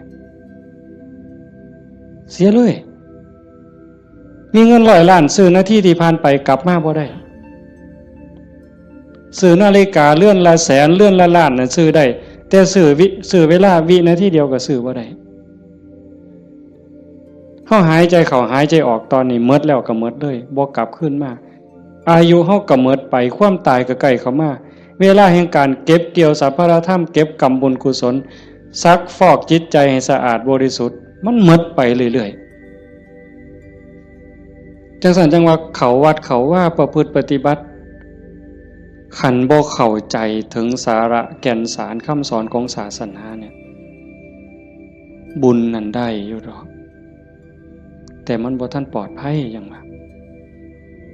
เสียเลยมีเงิน100 ล้านซื้อนาทีที่ผ่านไปกลับมาบ่ได้ซื้อนาฬิกาเลื่อนละแสนเลื่อนละล้านน่ะซื้อได้แต่ซื้อเวลาวินาทีเดียวก็ซื้อบ่ได้เฮาหายใจเข้าหายใจออกตอนนี้หมดแล้วก็หมดเลยบ่กลับคืนมาอายุเฮาก็หมดไปความตายก็ใกล้เข้ามาเวลาแห่งการเก็บเกี่ยวสัพพะธรรมเก็บกรรมบุญกุศลซักฟอกจิตใจให้สะอาดบริสุทธิ์มันหมดไปเรื่อยๆจังซั่นจังว่าเขาวัดเขาว่าประพฤติปฏิบัติขันบ่เข้าใจถึงสาระแก่นสารคำสอนของศาสนาเนี่ยบุญนั้นได้อยู่ดอกแต่มันบ่ทันปลอดภัยอย่างว่า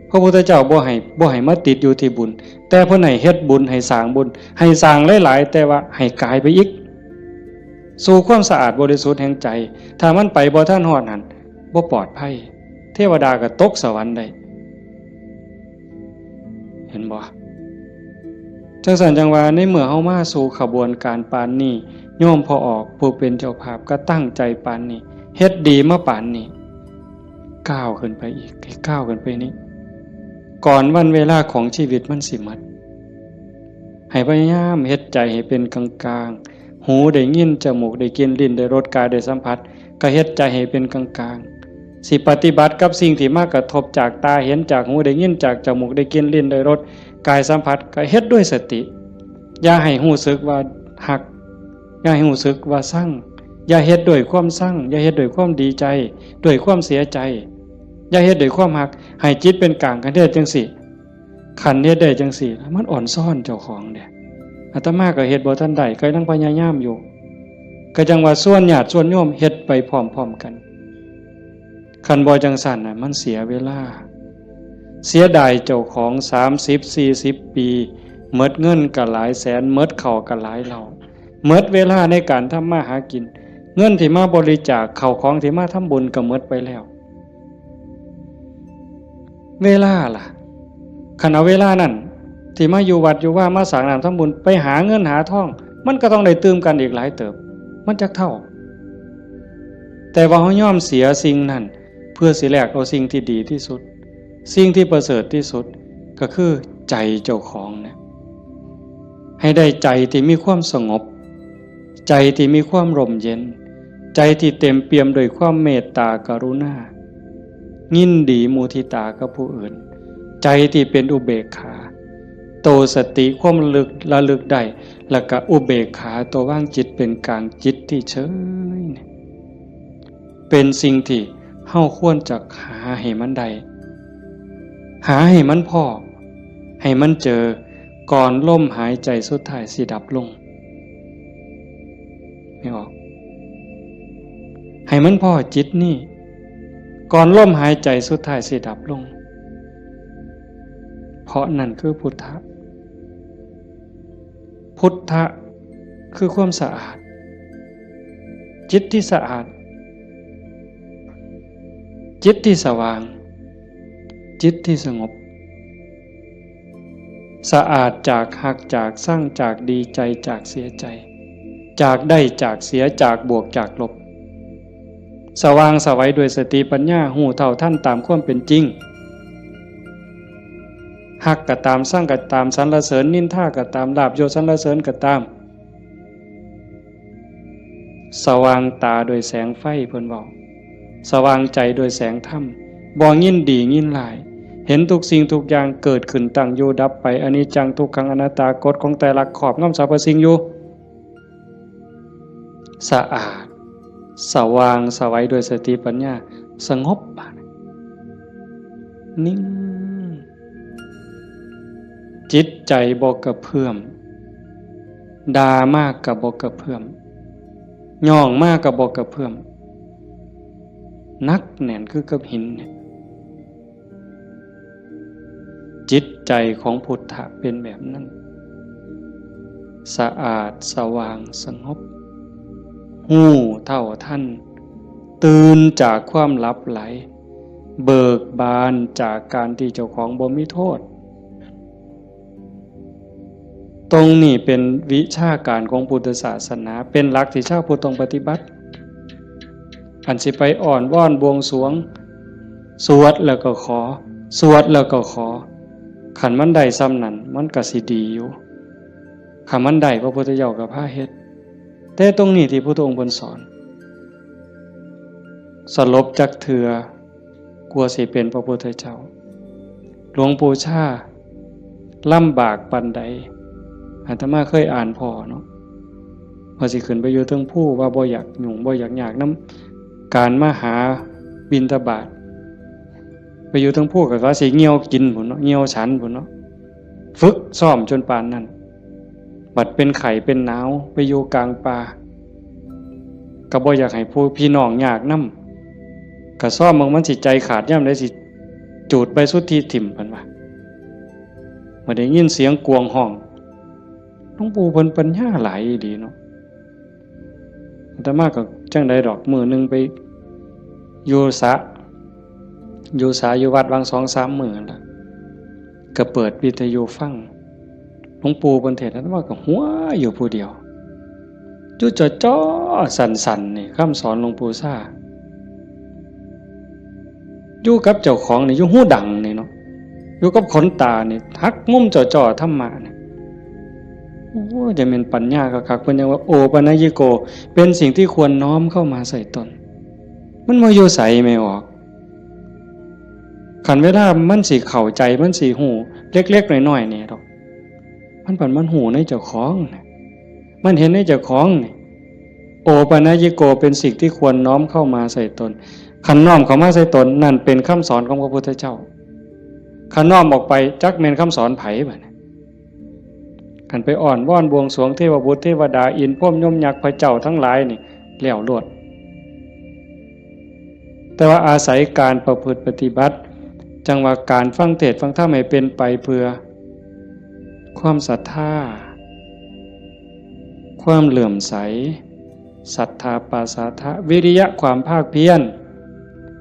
พระพุทธเจ้าบ่ให้มาติดอยู่ที่บุญแต่เพิ่นให้เฮ็ดบุญให้สร้างบุญให้สร้างหลายๆแต่ว่าให้กายไปอีกสู่ความสะอาดบริสุทธิ์แห่งใจถ้ามันไปบ่ทันฮอดนั้นบ่ปลอดภัยเทวดาก็ตกสวรรค์ได้เห็นบ่จังซั่นจังว่าในเมื่อเฮามาสู่ขบวนการปานนี้โยมพอออกผู้เป็นเจ้าภาพก็ตั้งใจปานนี้เฮ็ดดีมาปานนี้ก้าวขึ้นไปอีกก้าวขึ้นไปนี้ก่อนวันเวลาของชีวิตมันสิหมดให้พยายามเฮ็ดใจให้เป็นกลางๆหูได้ยินจมูกได้กลิ่นลิ้นได้รสกายได้สัมผัสก็เฮ็ดใจให้เป็นกลางๆสิปฏิบัติกับสิ่งที่มากระทบจากตาเห็นจากหูได้ยินจากจมูกได้กลิ่นลิ้นได้รสกายสัมผัสก็เฮ็ดด้วยสติอย่าให้รู้สึกว่าหักอย่าให้รู้สึกว่าสั่งอย่าเฮ็ดด้วยความสั่งอย่าเฮ็ดด้วยความดีใจด้วยความเสียใจอย่าเฮ็ดด้วยความหักให้จิตเป็นกลางกันเด้จังสิขันเฮ็ดได้จังสิมันอ่อนซ่อนเจ้าของเด้อาตมาก็เฮ็ดบ่ทันได้ก็ยังพยายามอยู่ก็จังว่าส่วนญาติส่วนโยมเฮ็ดไปพร้อมๆกันคันบ่จังซั่นน่ะมันเสียเวลาเสียดายเจ้าของ30-40 ปีหมดเงินก็หลายแสนหมดข้าวก็หลายเหล่าหมดเวลาในการทำมาหากินเงินที่มาบริจาคข้าวของที่มาทำบุญก็หมดไปแล้วเวลาล่ะคันเอาเวลานั้นที่มาอยู่วัดอยู่ว่ามาสร้างน้ำทำบุญไปหาเงินหาทองมันก็ต้องได้ตื่มกันอีกหลายเติบมันจักเท่าแต่ว่าเฮายอมเสียสิ่งนั้นเพื่อสิแลกเอาสิ่งที่ดีที่สุดสิ่งที่ประเสริฐที่สุดก็คือใจเจ้าของเนี่ยให้ได้ใจที่มีความสงบใจที่มีความร่มเย็นใจที่เต็มเปี่ยมด้วยความเมตตากรุณายินดีมุทิตากับผู้อื่นใจที่เป็นอุเบกขาโตสติความระลึกได้แล้วก็อุเบกขาตัวว่างจิตเป็นกลางจิตที่เฉยเป็นสิ่งที่เฮาควรจะหาให้มันได้หาให้มันพอให้มันเจอก่อนลมหายใจสุดท้ายสิดับลงไม่ออกให้มันพอจิตนี่ก่อนลมหายใจสุดท้ายสิดับลงเพราะนั่นคือพุทธะพุทธะคือความสะอาดจิตที่สะอาดจิตที่สว่างจิตที่สงบ สะอาดจากหักจากสร้างจากดีใจจากเสียใจจากได้จากเสียจากบวกจากลบสว่างสวัยด้วยสติปัญญาหูเท่าท่านตามความเป็นจริงหักก็ตามสร้างก็ตามสรรเสริญนินทาก็ตามลาภยศสรรเสริญก็ตามสว่างตาโดยแสงไฟเพิ่นบอกสว่างใจโดยแสงธรรมบ่ยินดียินร้ายเห็นทุกสิ่งทุกอย่างเกิดขึ้นตั้งอยู่ดับไปอนิจจังทุกขังอนัตตากฎของแต่ละขอบงำสรรพสิ่งอยู่สะอาดสว่างสวัยด้วยสติปัญญาสงบนิ่งจิตใจบ่กระเพื่อมด่ามากกับบ่กระเพื่อมย่องมากกับบ่กระเพื่อมนักแน่นคือกับหินเนี่ยจิตใจของพุทธะเป็นแบบนั้นสะอาดสว่างสงบหูเท่าท่านตื่นจากความลับไหลเบิกบานจากการที่เจ้าของบ่มีโทษตรงนี้เป็นวิชาการของพุทธศาสนาเป็นหลักที่ชาวพุทธต้องปฏิบัติอันสิไปอ่อนว่อนบวงสรวงสวดแล้วก็ขอสวดแล้วก็ขอขันมันได้ซ้ำนั้นมันก็สิดีอยู่ขันมันได้พระพุทธเจ้าก็พาเฮ็ดแต่ตรงนี้ที่พระพุทธองค์สอนสลบจักเถื่อกลัวสิเป็นพระพุทธเจ้าหลวงปู่ชาลำบากปานใดอาตมาเคยอ่านพอเนาะว่าสิขึ้นไปอยู่เทิงผู้ว่าบ่อยากยุ่งบ่อยากยากนำการมาหาบิณฑบาตไปอยู่เทิงผู้ก็ว่าสิเหี่ยวกินพุ่นเนาะเหี่ยวฉันพุ่นเนาะฝึกซ้อมจนปานนั้นบัดเป็นไข้เป็นหนาวไปอยู่กลางป่าก็บ่อยากให้ผู้พี่น้องยากนำก็ซ้อมมันสิใจขาดยามใดสิจูดไปสุดที่ถิ่มเพิ่นว่าบ่ได้ยินเสียงกวงห้องหลวงปู่เพิ่นปัญญาหลายดีเนาะอาตมาก็จังได๋ดอกมื้อนึงไปอยู่อยู่วัดวัง 2-3 มื้อนั่นล่ะก็เปิดวิทยุฟังหลวงปู่เพิ่นเทศน์อาตมาก็หัวอยู่ผู้เดียวจุจ่อๆสั่นๆนี่คำสอนหลวงปู่ซ่าอยู่กับเจ้าของนี่อยู่หูดังนี่เนาะอยู่กับขนตานี่ทักงุ่มจ่อๆธรรมะนี่โอ้จะเป็นปัญญาคักๆเพิ่นยังว่าโอปนัญญิโกเป็นสิ่งที่ควรน้อมเข้ามาใส่ตนมันบ่อยู่ไสไม่ออกคันเวลามันสิเข้าใจมันสิฮู้เล็กๆน้อยๆนี่ดอกมันฮู้ในเจ้าของมันเห็นในเจ้าของนี่โอปนัญญิโกเป็นสิ่งที่ควรน้อมเข้ามาใส่ตนคันน้อมเข้ามาใส่ตนนั่นเป็นคำสอนของพระพุทธเจ้าคันน้อมออกไปจักแม่นคำสอนไผบัดนี้คันไปอ่อนว่อนบวงสรวงเทวบุตรเทวดาอินพรหมยมยักษ์พระเจ้าทั้งหลายนี่แล้วโลดแต่ว่าอาศัยการประพฤติปฏิบัติจังว่าการฟังเทศน์ฟังธรรมให้เป็นไปเพื่อความศรัทธาความเหลื่อมใสศรัทธาปาสาทะวิริยะความภาคเพียร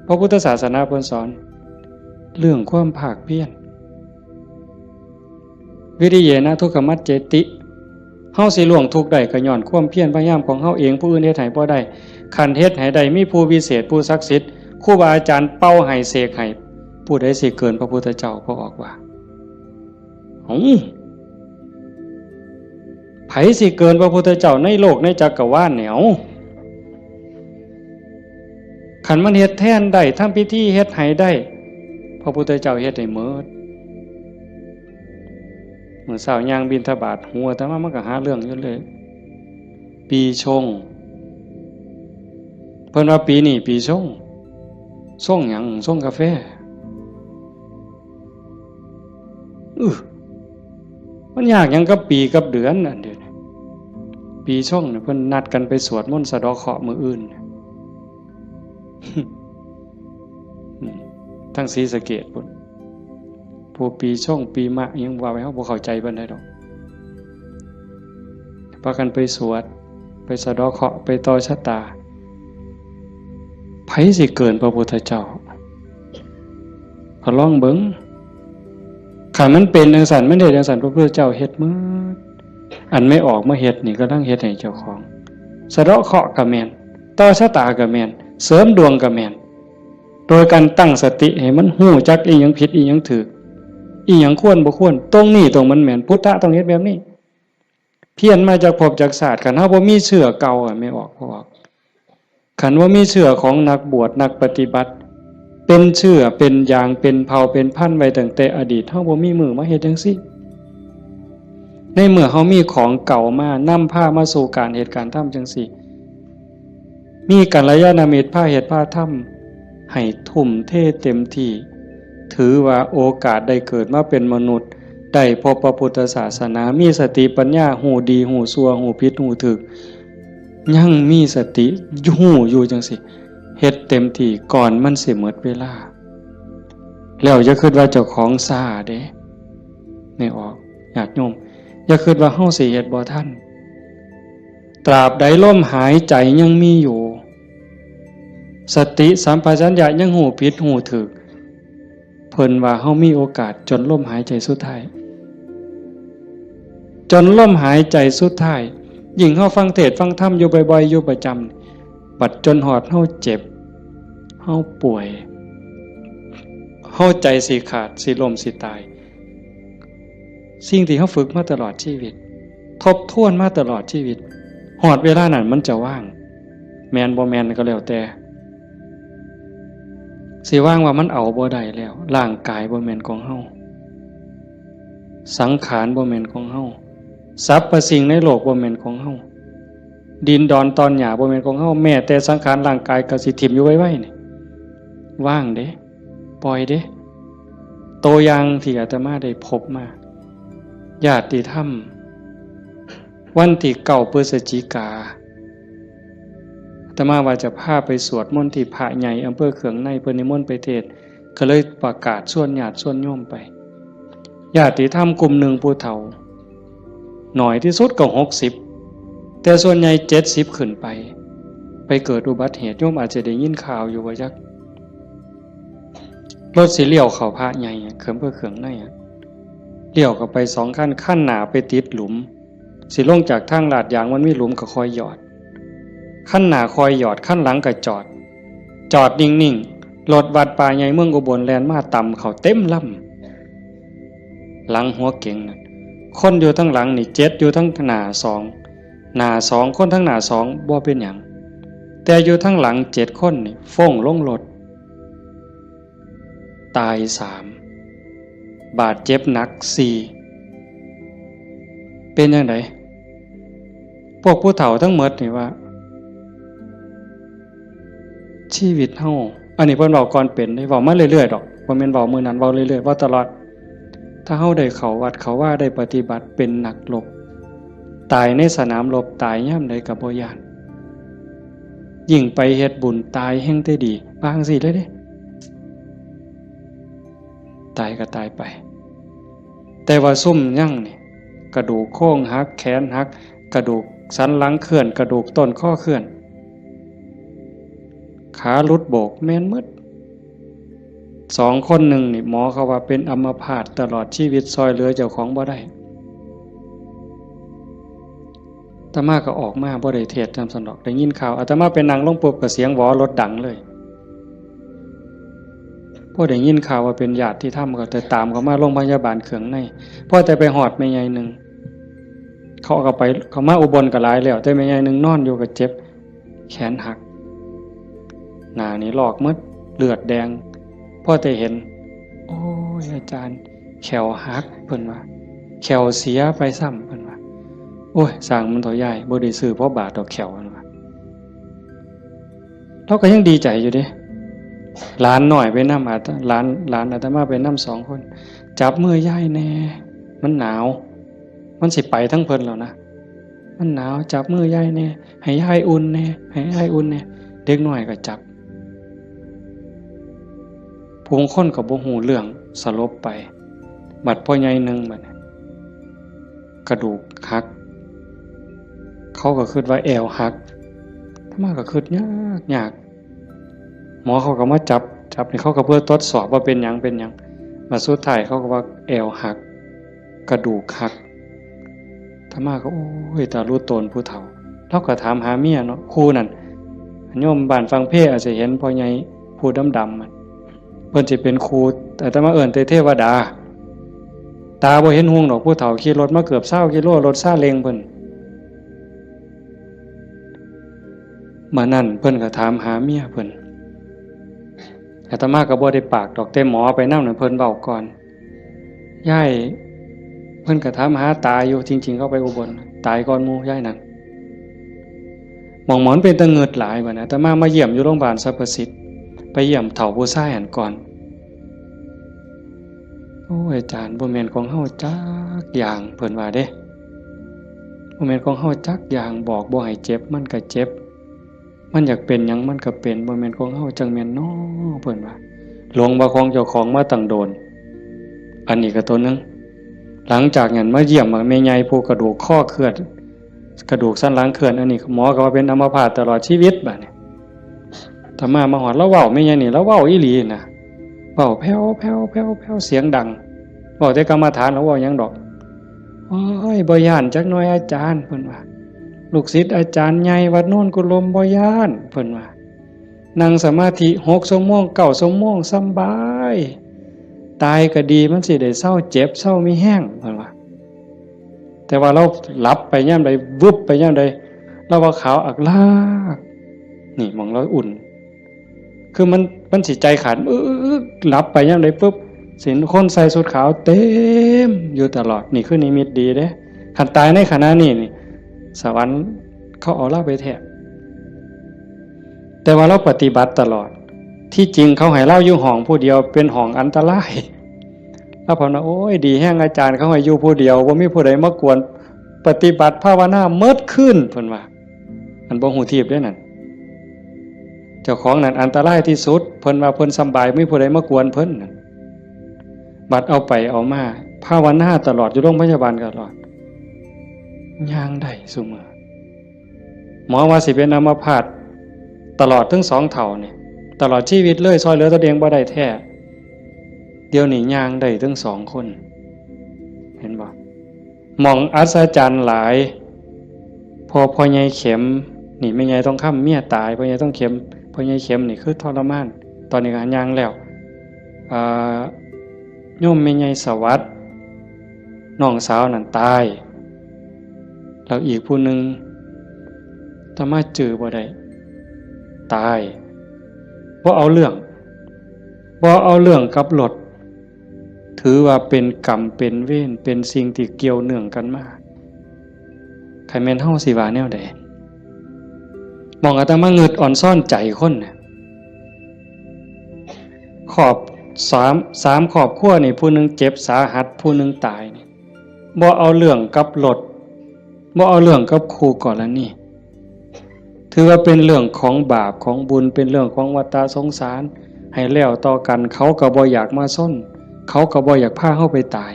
พระพุทธศาสนาเพิ่นสอนเรื่องความภาคเพียรวิริยะนะทุกขมัจเจติเฮาสิล่วงทุกข์ได้ก็ย้อนความเพียรพยายามของเฮาเองผู้อื่นเฮ็ดให้บ่ได้คันเฮ็ดให้ได้มีผู้วิเศษผู้ศักดิ์สิทธิ์ครูบาอาจารย์เป่าให้เสกให้ผู้ใดสิเกินพระพุทธเจ้าบ่ออกว่าไผสิเกินพระพุทธเจ้าในโลกในจักรวาลเนี่ยคันมันเฮ็ดแทนได้ทำพิธีเฮ็ดให้ได้พระพุทธเจ้าเฮ็ดให้หมดมื้อเช้าย่างบิณฑบาตหัวแต่ว่ามันก็หาเรื่องอยู่เลยปีชงเพิ่นว่าปีนี้ปีชงหยังชงกาแฟมันยากหยังกับปีกับเดือนนั่นเด้อปีชงเนี่ยเพิ่นนัดกันไปสวดมนต์สะเดาะเคราะห์มื้ออื่นทั้งศรีสะเกษพุ่นผู้ปีชงปีมะยังว่าไว้เฮาบ่เข้าใจปานใดดอกพากันไปสวดไปสะเดาะเคราะห์ไปต่อชะตาไผสิเกินพระพุทธเจ้าก็ลองเบิ่ง ขันมันเป็นจังสันมันเฮ็ดจังสันพระพุทธเจ้าเฮ็ดมื้ออันไม่ออกมาเฮ็ดนี่ก็ต้องเฮ็ดให้เจ้าของสะเดาะเคราะห์ก็แม่นต่อชะตาก็แม่นเสริมดวงก็แม่นโดยการตั้งสติให้มันฮู้จักอีหยังผิดอีหยังถูกอีหยังควรบ่ควรตรงนี้ตรงมันแม่นพุทธะต้องเฮ็ดแบบนี้เพี้ยนมาจากภพจากศาสตร์คันเฮาบ่มีเชื่อเก่าไม่ออกบ่ออกคันว่ามีเชื่อของนักบวชนักปฏิบัติเป็นเชื่อเป็นอย่างเป็นเผ่าเป็นพันธุ์ไว้ตั้งแต่อดีตเฮาบ่มีมือมาเฮ็ดจังซี่ในเมื่อเฮามีของเก่ามานำพามาสู่การเหตุการณ์ทำจังซี่มีกัลยาณมิตรพาเหตุพาทำให้ทุ่มเทเต็มที่ถือว่าโอกาสได้เกิดมาเป็นมนุษย์ได้พบพระพุทธศาสนามีสติปัญญาหูดีหูชั่วหูผิดหูถูกยังมีสติหูอยู่จังสิเฮ็ดเต็มที่ก่อนมันสิหมดเวลาแล้วอย่าคิดว่าเจ้าของซ่าเด้ไม่ออกญาติโยมอย่าคิดว่าเฮาสิเฮ็ดบ่ทันตราบใดลมหายใจยังมีอยู่สติสัมปชัญญะยังหูผิดหูถูกเพิ่นว่าเฮามีโอกาสจนลมหายใจสุดท้ายจนลมหายใจสุดท้ายยิ่งเฮาฟังเทศน์ฟังธรรมอยู่บ่อยๆอยู่ประจำบัดจนหอดเฮาเจ็บเฮาป่วยเฮาใจสิขาดสิล้มสิตายสิ่งที่เฮาฝึกมาตลอดชีวิตทบทวนมาตลอดชีวิตหอดเวลานั้นมันจะว่างแม่นบ่แม่นก็แล้วแต่สิว่างว่ามันเอาบ่ได้แล้วร่างกายบ่แม่นของเฮาสังขารบ่แม่นของเฮาสรรพสิ่งในโลกบ่แม่นของเฮาดินดอนตอนหญ้าบ่แม่นของเฮาแม้แต่สังขารร่างกายก็สิทิ่มอยู่ไว้ๆนี่ว่างเด้ปล่อยเด้ตัวอย่างที่อาตมาได้พบมาญาติธรรมวันที่9 พฤศจิกายนอาตมาว่าจะพาไปสวดมนต์ที่พระใหญ่อำเภอเขืองในเพิ่นนิมนต์ไปเทศน์ก็เลยประกาศชวนญาติชวนโยมไปญาติธรรมกลุ่มหนึ่งผู้เฒ่าหน่อยที่สุดก็60แต่ส่วนใหญ่70ขึ้นไปเกิดอุบัติเหตุโยมอาจจะได้ยินข่าวอยู่ว่าจักรถสิเลี้ยวเข้าพระใหญ่เขื่อนเพื่อเขื่องในเลี้ยวเข้าไป2ขั้นขั้นหน้าไปติดหลุมสิลงจากทางลาดยางมันมีหลุมก็คอยหยอดขั้นหน้าคอยหยอดขั้นหลังก็จอดนิ่งๆรถวัดป่าใหญ่เมืองอุบลแล่นมาต่ำเข้าเต็มลำหลังหัวเก๋งนั่นคนอยู่ทั้งหลังนี่7อยู่ทั้งหน้า2คนทั้งหน้า2บ่เป็นหยังแต่อยู่ทั้งหลัง7คนนี่ฟ้องลงรถตาย3บาดเจ็บหนัก4เป็นจังไดพวกผู้เฒ่าทั้งหมดนี่ว่าชีวิตเฮาอันนี้เพิ่นเว้าก่อนเป็นได้เว้ามาเรื่อยๆดอกบ่แม่นเว้ามื้อนั้นเว้าเรื่อยๆเว้าตลอดถ้าเฮาได้เข้าวัดเข้าว่าได้ปฏิบัติเป็นนักรบตายในสนามรบตายยามใดก็บ่ย้านยิ่งไปเฮ็ดบุญตายแห่งแต่ดีบางสิเลยเด้ตายก็ตายไปแต่ว่าซุ่มยั่งนี่กระดูกโค้งหักแขนหักกระดูกสันหลังเคลื่อนกระดูกต้นข้อเคลื่อนขาหลุดโบกแม่นหมด2คนหนึ่งนี่หมอเขาว่าเป็นอัมพาตตลอดชีวิตซอยเหลือเจ้าของบ่ได้อาตมาก็ออกมาบ่ได้เทศน์จำสนอกได้ยินข่าวอาตมาเป็นนางลงปุ๊บก็เสียงหวอรถดังเลยพอได้ยินข่าวว่าเป็นญาติที่ทำก็แต่ตามเขามาโรงพยาบาลเขืองในพอแต่ไปหอดแม่ใหญ่นึงเขาก็ไปเขามาอุบลก็หลายแล้วแต่แม่ใหญ่นึงนอนอยู่ก็เจ็บแขนหักหน้านี่ลอกหมดเลือดแดงพอแต่เห็นโอ้ยอาจารย์แขวหักเพิ่นว่าแขวเสียไปซ้ำเพิ่นว่าโอ้ยสร้างมันต่อใหญ่บ่ได้ซื้อเพราะบาทดอกแขวเพิ่นว่าเราก็ยังดีใจอยู่เด้หลานหน่อยไปนำหลานอาตมาไปนำ2คนจับมือยายแน่มันหนาวมันสิไปทั้งเพิ่นแล้วนะมันหนาวจับมือยายแน่ให้ยายอุ่นแน่ให้ยายอุ่นแน่เด็กน้อยก็จับผู้คนก็บ่ฮู้เรื่องสลบไปบัดพ่อใหญ่นึงบัดกระดูกหักเขาก็คิดว่าแอวหักถ้ามาก็คิดยากหมอเขาก็มาจับนี่เขาก็เพื่อทดสอบว่าเป็นหยัง มาสุดท้ายเขาก็ว่าแอวหักกระดูกหักธรรมาก็โอ้ยตารู้ตนผู้เฒ่าเราก็ถามหาเมียเนาะครูนั่นโยมบ้านฟังเพลอาจจะเห็นพ่อใหญ่ผู้ดำๆมันเพิ่นสิเป็นครูแต่ธรรมาเอิ้นแต่เทวดาตาบ่เห็นห่วงดอกผู้เฒ่าขี่รถมาเกือบ20กิโลรถซาเล้งเพิ่นมานั่นเพิ่นก็ถามหาเมียเพิ่นอาตมาก็บ่ได้ปากดอกแต่หมอไปนำนั่นเพิ่นเว้าก่อนยายเพิ่นก็ถามหาตาอยู่จริงๆเขาไปอุบลตายก่อนหมู่ยายนั่นหมองหมอนเป็นตะเงิดหลายบัดนะอาตมาเยี่ยมอยู่โรงพยาบาลสรรพสิทธิ์ไปเยี่ยมเฒ่าผู้ชายหันก่อนโอ้ยอาจารย์บ่แม่นของเฮาจักอย่างเพิ่นว่าเด้บ่แม่นของเฮาจักอย่างบอกบ่ให้เจ็บมันก็เจ็บมันอยากเป็นหยังมันก็เป็นบ่แม่นของเฮาจังแม่นน้อเพิ่นว่าหลงว่าของเจ้าของมาตั้งโดนอันนี้ก็ตัวนึงหลังจากนั้นมาเยี่ยมแม่ใหญ่ผู้กระดูกข้อเคลื่อนกระดูกสันหลังเคลื่อนอันนี้หมอก็ว่าเป็นอัมพาตตลอดชีวิตบัดนี้ถ้ามาฮอดแล้วเว้าแม่ใหญ่นี่แล้วเว้าอีหลีนะเว้าแผ่วๆๆๆเสียงดังเว้าแต่กรรมฐานแล้วเว้าหยังดอกโอ้ยบ่ย้านจักหน่อยอาจารย์เพิ่นว่าลูกศิษย์อาจารย์ใหญ่วัดโน่นกุลมบ่ย้านเพิ่นว่านั่งสมาธิ6 ชั่วโมง9 ชั่วโมงสำบายตายก็ดีมันสิได้เศร้าเจ็บเศร้ามีแห้งเพิ่นว่าแต่ว่าเราหลับไปยามใดวึบไปยามใดเราว่าขาวอักลากนี่มองเราอุ่นคือมันสิใจขาดหลับไปยามใดปุ๊บสิคนใส่สุดขาวเต็มอยู่ตลอดนี่คือนิมิตดีเด้คันตายในขณะนี้นี่สวรรค์เขาเอาเราไปแท้แต่ว่าเราปฏิบัติตลอดที่จริงเขาให้เราอยู่ห้องผู้เดียวเป็นห้องอันตรายแล้วพอนะโอ้ยดีแห้งอาจารย์เขาให้อยู่ผู้เดียวบ่มีผู้ใดมากวนปฏิบัติภาวนาเมิดขึ้นเพิ่นว่าอันบ่ฮู้ทิพย์เด้นั่นเจ้าของนั่นอันตรายที่สุดเพิ่นว่าเพิ่นสำบายไม่มีผู้ใดมากวนเพิ่นนั่นบัดเอาไปเอามาภาวนาตลอดอยู่โรงพยาบาลตลอดย่างได้ซุมื้อหมอว่าสิเป็นอัมพาตตลอดทั้ง2เท่านี่ตลอดชีวิตเลยซอยเหลือตัวเองบ่ได้แท้เดี๋ยวนี้ย่างได้ทั้ง2คนเห็นบ่มองอัศจรรย์หลายพอใหญ่เข็มนี่แม่ใหญ่ต้องค้ำเมียตายพ่อใหญ่ต้องเข็มพ่อใหญ่เข็มนี่คือทรมานตอนนี้ก็ย่างแล้วโยมแม่ใหญ่สวัสดิ์น้องสาวนั่นตายแล้วอีกผู้นึงถ้ามาเจอบ่ได้ตายบ่เอาเรื่องกับรถถือว่าเป็นกรรมเป็นเวรเป็นสิ่งที่เกี่ยวเนื่องกันมาใครแม่นเฮาสิว่าแนวใดมองอาตมาเงิดอ่อนซ่อนใจคนน่ะขอบ3ครอบครัวนี่ผู้นึงเจ็บสาหัสผู้นึงตายนี่บ่เอาเรื่องกับรถบ่เอาเรื่องกับครูกรณีถือว่าเป็นเรื่องของบาปของบุญเป็นเรื่องของวัฏสงสารให้แล้วต่อกันเขาก็บ่อยากมาซ่อนเขาก็บ่อยากพาเฮาไปตาย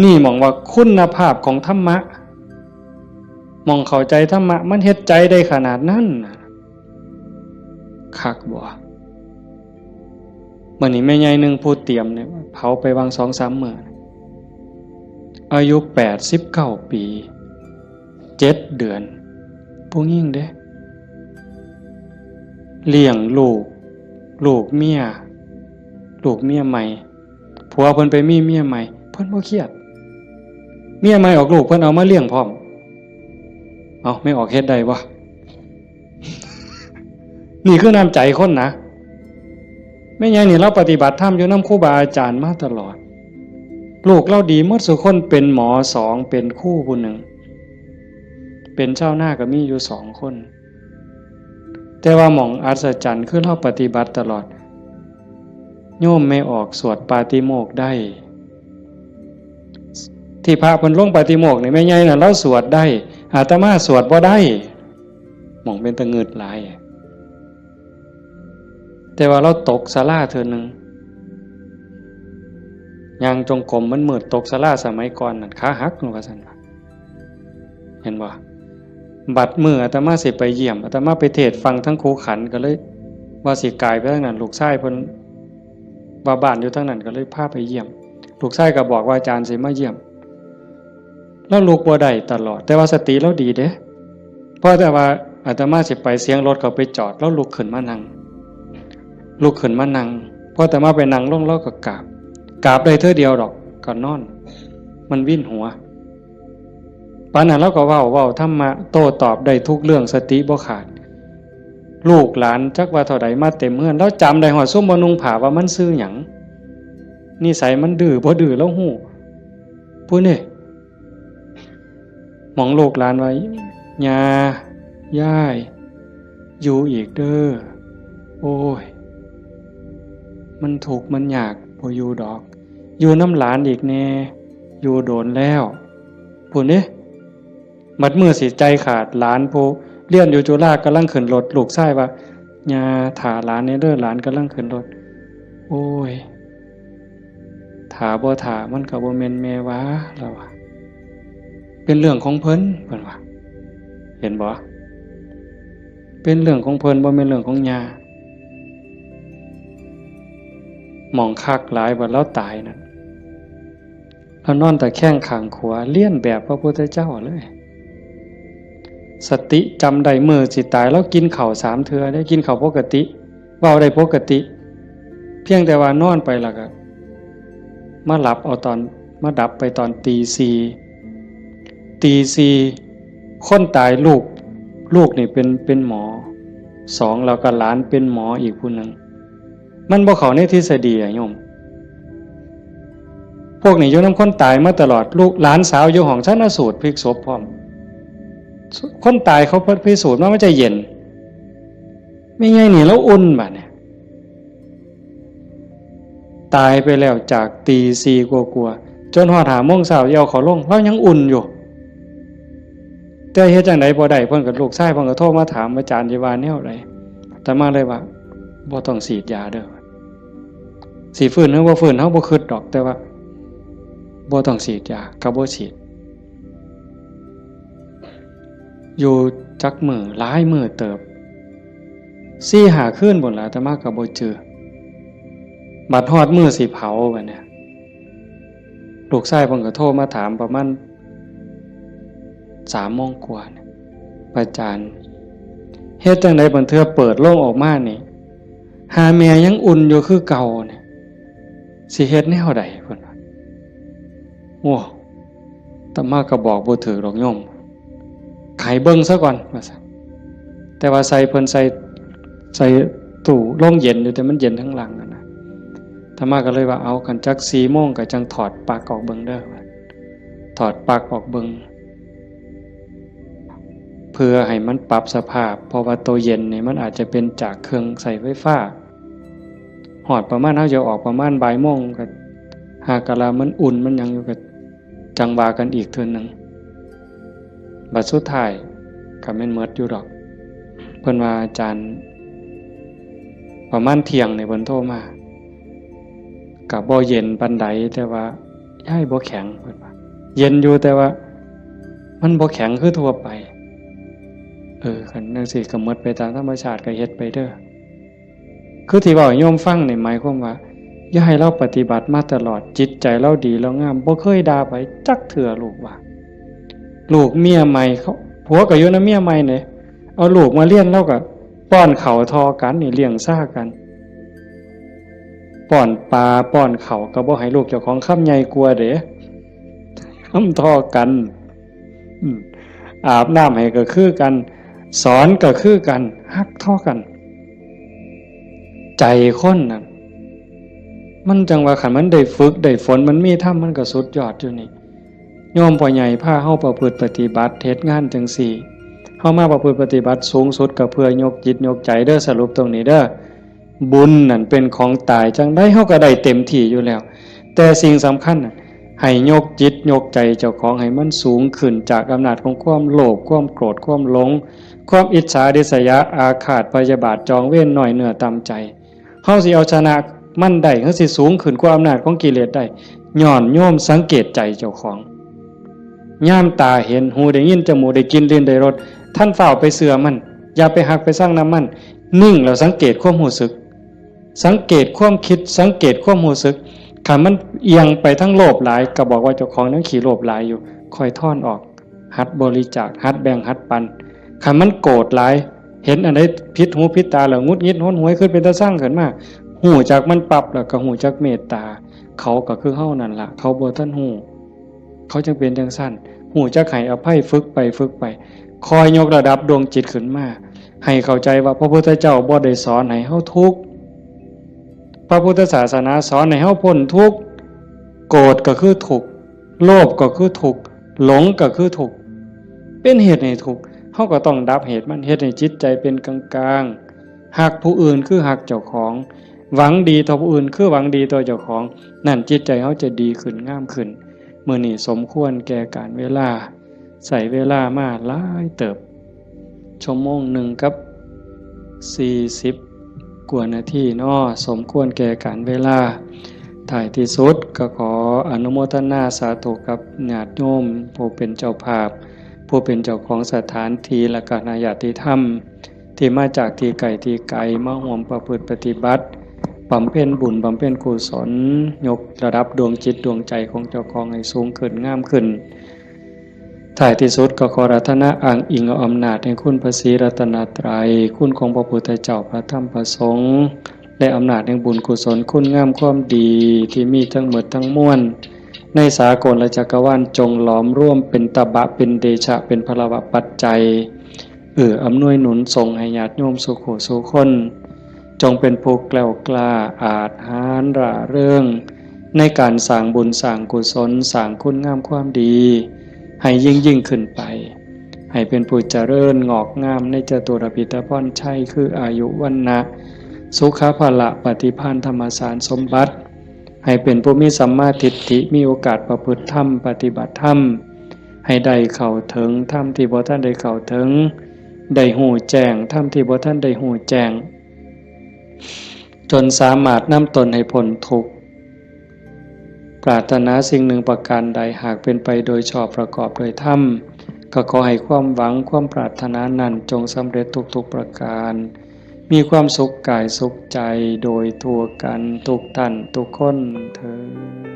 นี่มองว่าคุณภาพของธรรมะมองเข้าใจธรรมะมันเฮ็ดใจได้ขนาดนั้นคักบ่มื้อนี้แม่ใหญ่นึงผู้เตรียมเนี่ยเผาไปวาง 2-3 มื้ออายุ89 ปี7 เดือนผู้หญิงเด้เลี้ยงลูกเมียใหม่ผัวเพิ่นไปมีเมียใหม่เพิ่นบ่เครียดเมียใหม่ออกลูกเพิ่นเอามาเลี้ยงพร้อมเอาไม่ออกเฮ็ดได้บ่ นี่คือน้ำใจคนนะแม่ใหญ่นี่เราปฏิบัติธรรมอยู่นำครูบาอาจารย์มาตลอดลูกเราดีหมดทุกคนเป็นหมอ2เป็นครูผู้หนึ่งเป็นเจ้าหน้าก็มีอยู่2คนแต่ว่าหม่องอัศจรรย์คือเราปฏิบัติตลอดโยมไม่ออกสวดปาติโมกข์ได้ที่พระเพิ่นลงปาติโมกข์นี่แม่ใหญ่น่ะเราสวดได้อาตมาสวดบ่ได้หม่องเป็นตะงึดหลายแต่ว่าเราตกศาลาเทื่อนึงย่างจงกรมมันมืดตกศาลาสมัยก่อนนั่นขาหักว่าซั่นเห็นบ่บัดมื้ออาตมาสิไปเยี่ยมอาตมาไปเทศน์ฟังทั้งครูขันก็เลยว่าสิกายไปทางนั้นลูกชายเพิ่น ว่าบ้านอยู่ทั้งนั้นก็เลยพาไปเยี่ยมลูกชายก็บอกว่าอาจารย์สิมาเยี่ยมแล้วลูกบ่ได้ตลอดแต่ว่าสติเราดีเด้เพราะแต่ว่าอาตมาสิไปเสียงรถเขาไปจอดแล้วลุกขึ้นมานั่งพอแต่มาไปนั่งลงแล้วก็กราบได้เท่าเดียวดอกก็นอนมันวิ่นหัวปานนั้นเราก็เว้าธรรมะโต้ตอบได้ทุกเรื่องสติบ่ขาดลูกหลานจักว่าเท่าใดมาเต็มเฮือนแล้วจำได้ฮอดซุมบ่นุ่งผ้าว่ามันชื่อหยังนิสัยมันดื้อบ่ดื้อแล้วฮู้ผู้นี่หมองลูกหลานไว้ย่าย่ายอยู่อีกเด้อโอ้ยมันทุกข์มันยากบ่อยู่ดอกอยู่น้ำหลานอีกแน่อยู่โดนแล้วผู้นี่มัดมือสิใจขาดหลานผู้เรียนอยู่จุฬากำลังขึ้นรถลูกชายว่าย่าถ่าหลานในเด้อหลานกำลังขึ้นรถโอ้ยถ่าบ่ถ่ามันก็บ่แม่นแม่วะแล้วว่าเป็นเรื่องของเพิ่นว่าเห็นบ่เป็นเรื่องของเพิ่นบ่แม่นเรื่องของย่าหมองคักหลายว่าแล้วตายนั่นแล้วนอนแต่แข้งข้างขวาเลียนแบบพระพุทธเจ้าเลยสติจำได้มือสิตายแล้วกินข้าว3เทื่อได้กินข้าวปกติเว้าได้ปกติเพียงแต่ว่านอนไปแล้วก็มาหลับเอาตอนมาดับไปตอนตี 4คนตายลูกนี่เป็นหมอ2แล้วก็หลานเป็นหมออีกผู้นึงมันบ่เข้าในทฤษฎีอะโยมพวกนี้อยู่นำคนตายมาตลอดลูกหลานสาวอยู่ห้องชันสูตรพลิกศพพร้อมคนตายเขาพิสูจน์ว่ามันจะเย็นไม่ไงนี่แล้วอุ่นบัดเนี่ยตายไปแล้วจากตี 4กว่าๆจนฮอด 5 โมงเช้าเอาเขาลงแล้วยังอุ่นอยู่แต่เฮ็ดจังได๋บ่ได้เพิ่นก็ลูกชายเพิ่นก็โทรมาถามอาจารย์สิว่าแนวใดแต่มาเลยว่าบ่ต้องฉีดยาเด้อสิฟื้นหรือบ่ฟื้นเฮาบ่คิดดอกแต่ว่าบ่ต้องฉีดยาก็บ่ฉีดอยู่จักมือหลายมือเติบ4-5 คืนพุ่นล่ะแต่มาก็บ่เจอบัดฮอดมื้อสิเผาบัดเนี่ยลูกชายเพิ่นก็โทรมาถามประมาณ3 โมงกว่าเนี่ยอาจารย์เฮ็ดจังได๋บัดเทื่อเปิดโลงออกมานี่หาแม่ยังอุ่นอยู่คือเก่าเนี่ยสิเฮ็ดแนวใดเพิ่นว่าโอ้อาตมาก็บอกบ่ถูกดอกโยมไขเบิ่งซะก่อนว่าซั่นแต่ว่าใส่เพิ่นใส่ตู้โรงเย็นอยู่แต่มันเย็นทั้งหลังนะอาตมาก็เลยว่าเอากันจัก 4 โมงก็จังถอดปลั๊กออกเบิ่งเด้อถอดปลั๊กออกเบิ่งเพื่อให้มันปรับสภาพเพราะว่าตัวเย็นนี่มันอาจจะเป็นจากเครื่องใส่ไฟฟ้าหอดประมาณเฮาจะออกประมาณบ่ายโมงก็หากะลามันอุ่นมันยังอยู่ก็จังว่ากันอีกเทื่อนึงบัดสุดท้ายก็แม่นหมดอยู่ดอกเพิ่นว่าอาจารย์ประมาณเที่ยงนี่เพิ่นโทรมาก็บ่เย็นปานใดแต่ว่าย้ายบ่แข็งเพิ่นว่าเย็นอยู่แต่ว่ามันบ่แข็งคือทั่วไปคันจังซี่ก็หมดไปตามธรรมชาติก็เฮ็ดไปเด้อคือที่เว้าให้โยมฟังนี่หมายความว่าอย่าให้เราปฏิบัติมาตลอดจิตใจเราดีแล้วงามบ่เคยด่าไผจักเทื่อลูกว่าลูกเมียใหม่เขาผัวก็อยู่นำเมียใหม่นี่เอาลูกมาเลี้ยงแล้วก็ป้อนข้าวทอกันนี่เลี้ยงซ่ากันป้อนปลาป้อนข้าวก็บ่ให้ลูกเจ้าของคำใหญ่กลัวเด้คำทอกันอาบน้ำให้ก็คือกันสอนก็คือกันฮักทอกันใจคนน่ะมันจังว่าคันมันได้ฝึกได้ฝนมันมีธรรมมันก็สุดยอดอยู่นี่โยมพ่อใหญ่พาเฮาประพฤติปฏิบัติเฮ็ดงานจังซี่เฮามาประพฤติปฏิบัติสูงสุดก็เพื่อยกจิตยกใจเด้อสรุปตรงนี้เด้อบุญนั่นเป็นของตายจังได๋เฮาก็ได้เต็มที่อยู่แล้วแต่สิ่งสำคัญน่ะให้ยกจิตยกใจเจ้าของให้มันสูงขึ้นจากอำนาจของความโลภความโกรธความหลงความอิจฉาริษยาอาฆาตพยาบาทจองเวรน้อยเนื้อต่ำใจเฮาสิเอาชนะมันได้เฮาสิสูงขึ้นกว่าอำนาจของกิเลสได้ย้อนโยมสังเกตใจเจ้าของย่ามตาเห็นหูได้ยินจมูกได้กินลิ้นได้รสท่านเฝ้าไปเสื่อมันอย่าไปหักไปสร้างน้ำมันนิ่งแล้วสังเกตความรู้สึก สังเกตความคิดสังเกตความรู้สึกถ้ามันเอียงไปทั้งโลภหลายก็บอกว่าเจ้าของนั้นขี้โลภหลายอยู่ค่อยถอนออกหัดบริจาคหัดแบ่งหัดปันถ้ามันโกรธหลายเห็นอันใดผิดหูผิดตาแล้วงุดงิดห้นหวยขึ้นเป็นตาสร้างขึ้นมาหูจากมันปรับแล้วก็หูจากเมตตาเขาก็คือเฮานั่นล่ะเขาบ่ทันหูเขาจึงเป็นจังซั่นหูจักให้อภัยฝึกไปคอยยกระดับดวงจิตขึ้นมาให้เข้าใจว่าพระพุทธเจ้าบ่ได้สอนให้เฮาทุกข์พระพุทธศาสนาสอนให้เฮาพ้นทุกข์โกรธก็คือทุกข์โลภก็คือทุกข์หลงก็คือทุกข์เป็นเหตุให้ทุกข์เฮาก็ต้องดับเหตุมันเฮ็ดให้จิตใจเป็นกลางๆหักผู้อื่นคือหักเจ้าของหวังดีต่อผู้อื่นคือหวังดีต่อเจ้าของนั่นจิตใจเฮาจะดีขึ้นงามขึ้นมื้อนี้สมควรแก่การเวลาใส่เวลามาหลายเติบชั่วโมงหนึ่งกับ40กว่านาทีเนาะสมควรแก่การเวลาท้ายที่สุดก็ขออนุโมทนาสาธุกับญาติโยมผู้เป็นเจ้าภาพผู้เป็นเจ้าของสถานที่และก็ญาติธรรมที่มาจากที่ไกลมาร่วมประพฤติปฏิบัติบำเพ็ญบุญบำเพ็ญกุศลยกระดับดวงจิตดวงใจของเจ้าของให้สูงขึ้นงามขึ้นท้ายที่สุดก็ขออาราธนาอ้างอิงเอาอำนาจแห่งคุณพระศรีรัตนตรัยคุณของพระพุทธเจ้าพระธรรมพระสงฆ์และอำนาจแห่งบุญกุศลคุณงามความดีที่มีทั้งหมดทั้งมวลในสากลและจักรวาลจงหลอมร่วมเป็นตบะเป็นเดชะเป็นพลวะปัจจัยอำนวยหนุนส่งให้ญาติโยมสุขสุขคนจงเป็นผู้แกล้วกล้าอาจหาญร่าเริงในการสร้างบุญสร้างกุศลสร้างคุณงามความดีให้ยิ่งขึ้นไปให้เป็นผู้เจริญงอกงามในจตุรพิธพรชัยคืออายุวรรณะสุขภละปฏิภาณธรรมสารสมบัติให้เป็นผู้มีสัมมาทิฏฐิมีโอกาสประพฤติธรรมปฏิบัติธรรมให้ได้เข้าถึงธรรมที่บ่ทันได้เข้าถึงได้หูแจ้งธรรมที่บ่ทันได้หูแจ้งจนสามารถนำตนให้พ้นทุกข์ปรารถนาสิ่งหนึ่งประการใดหากเป็นไปโดยชอบประกอบโดยธรรมก็ขอให้ความหวังความปรารถนานั้นจงสำเร็จทุกๆประการมีความสุขกายสุขใจโดยทั่วกันทุกท่านทุกคนเทอญ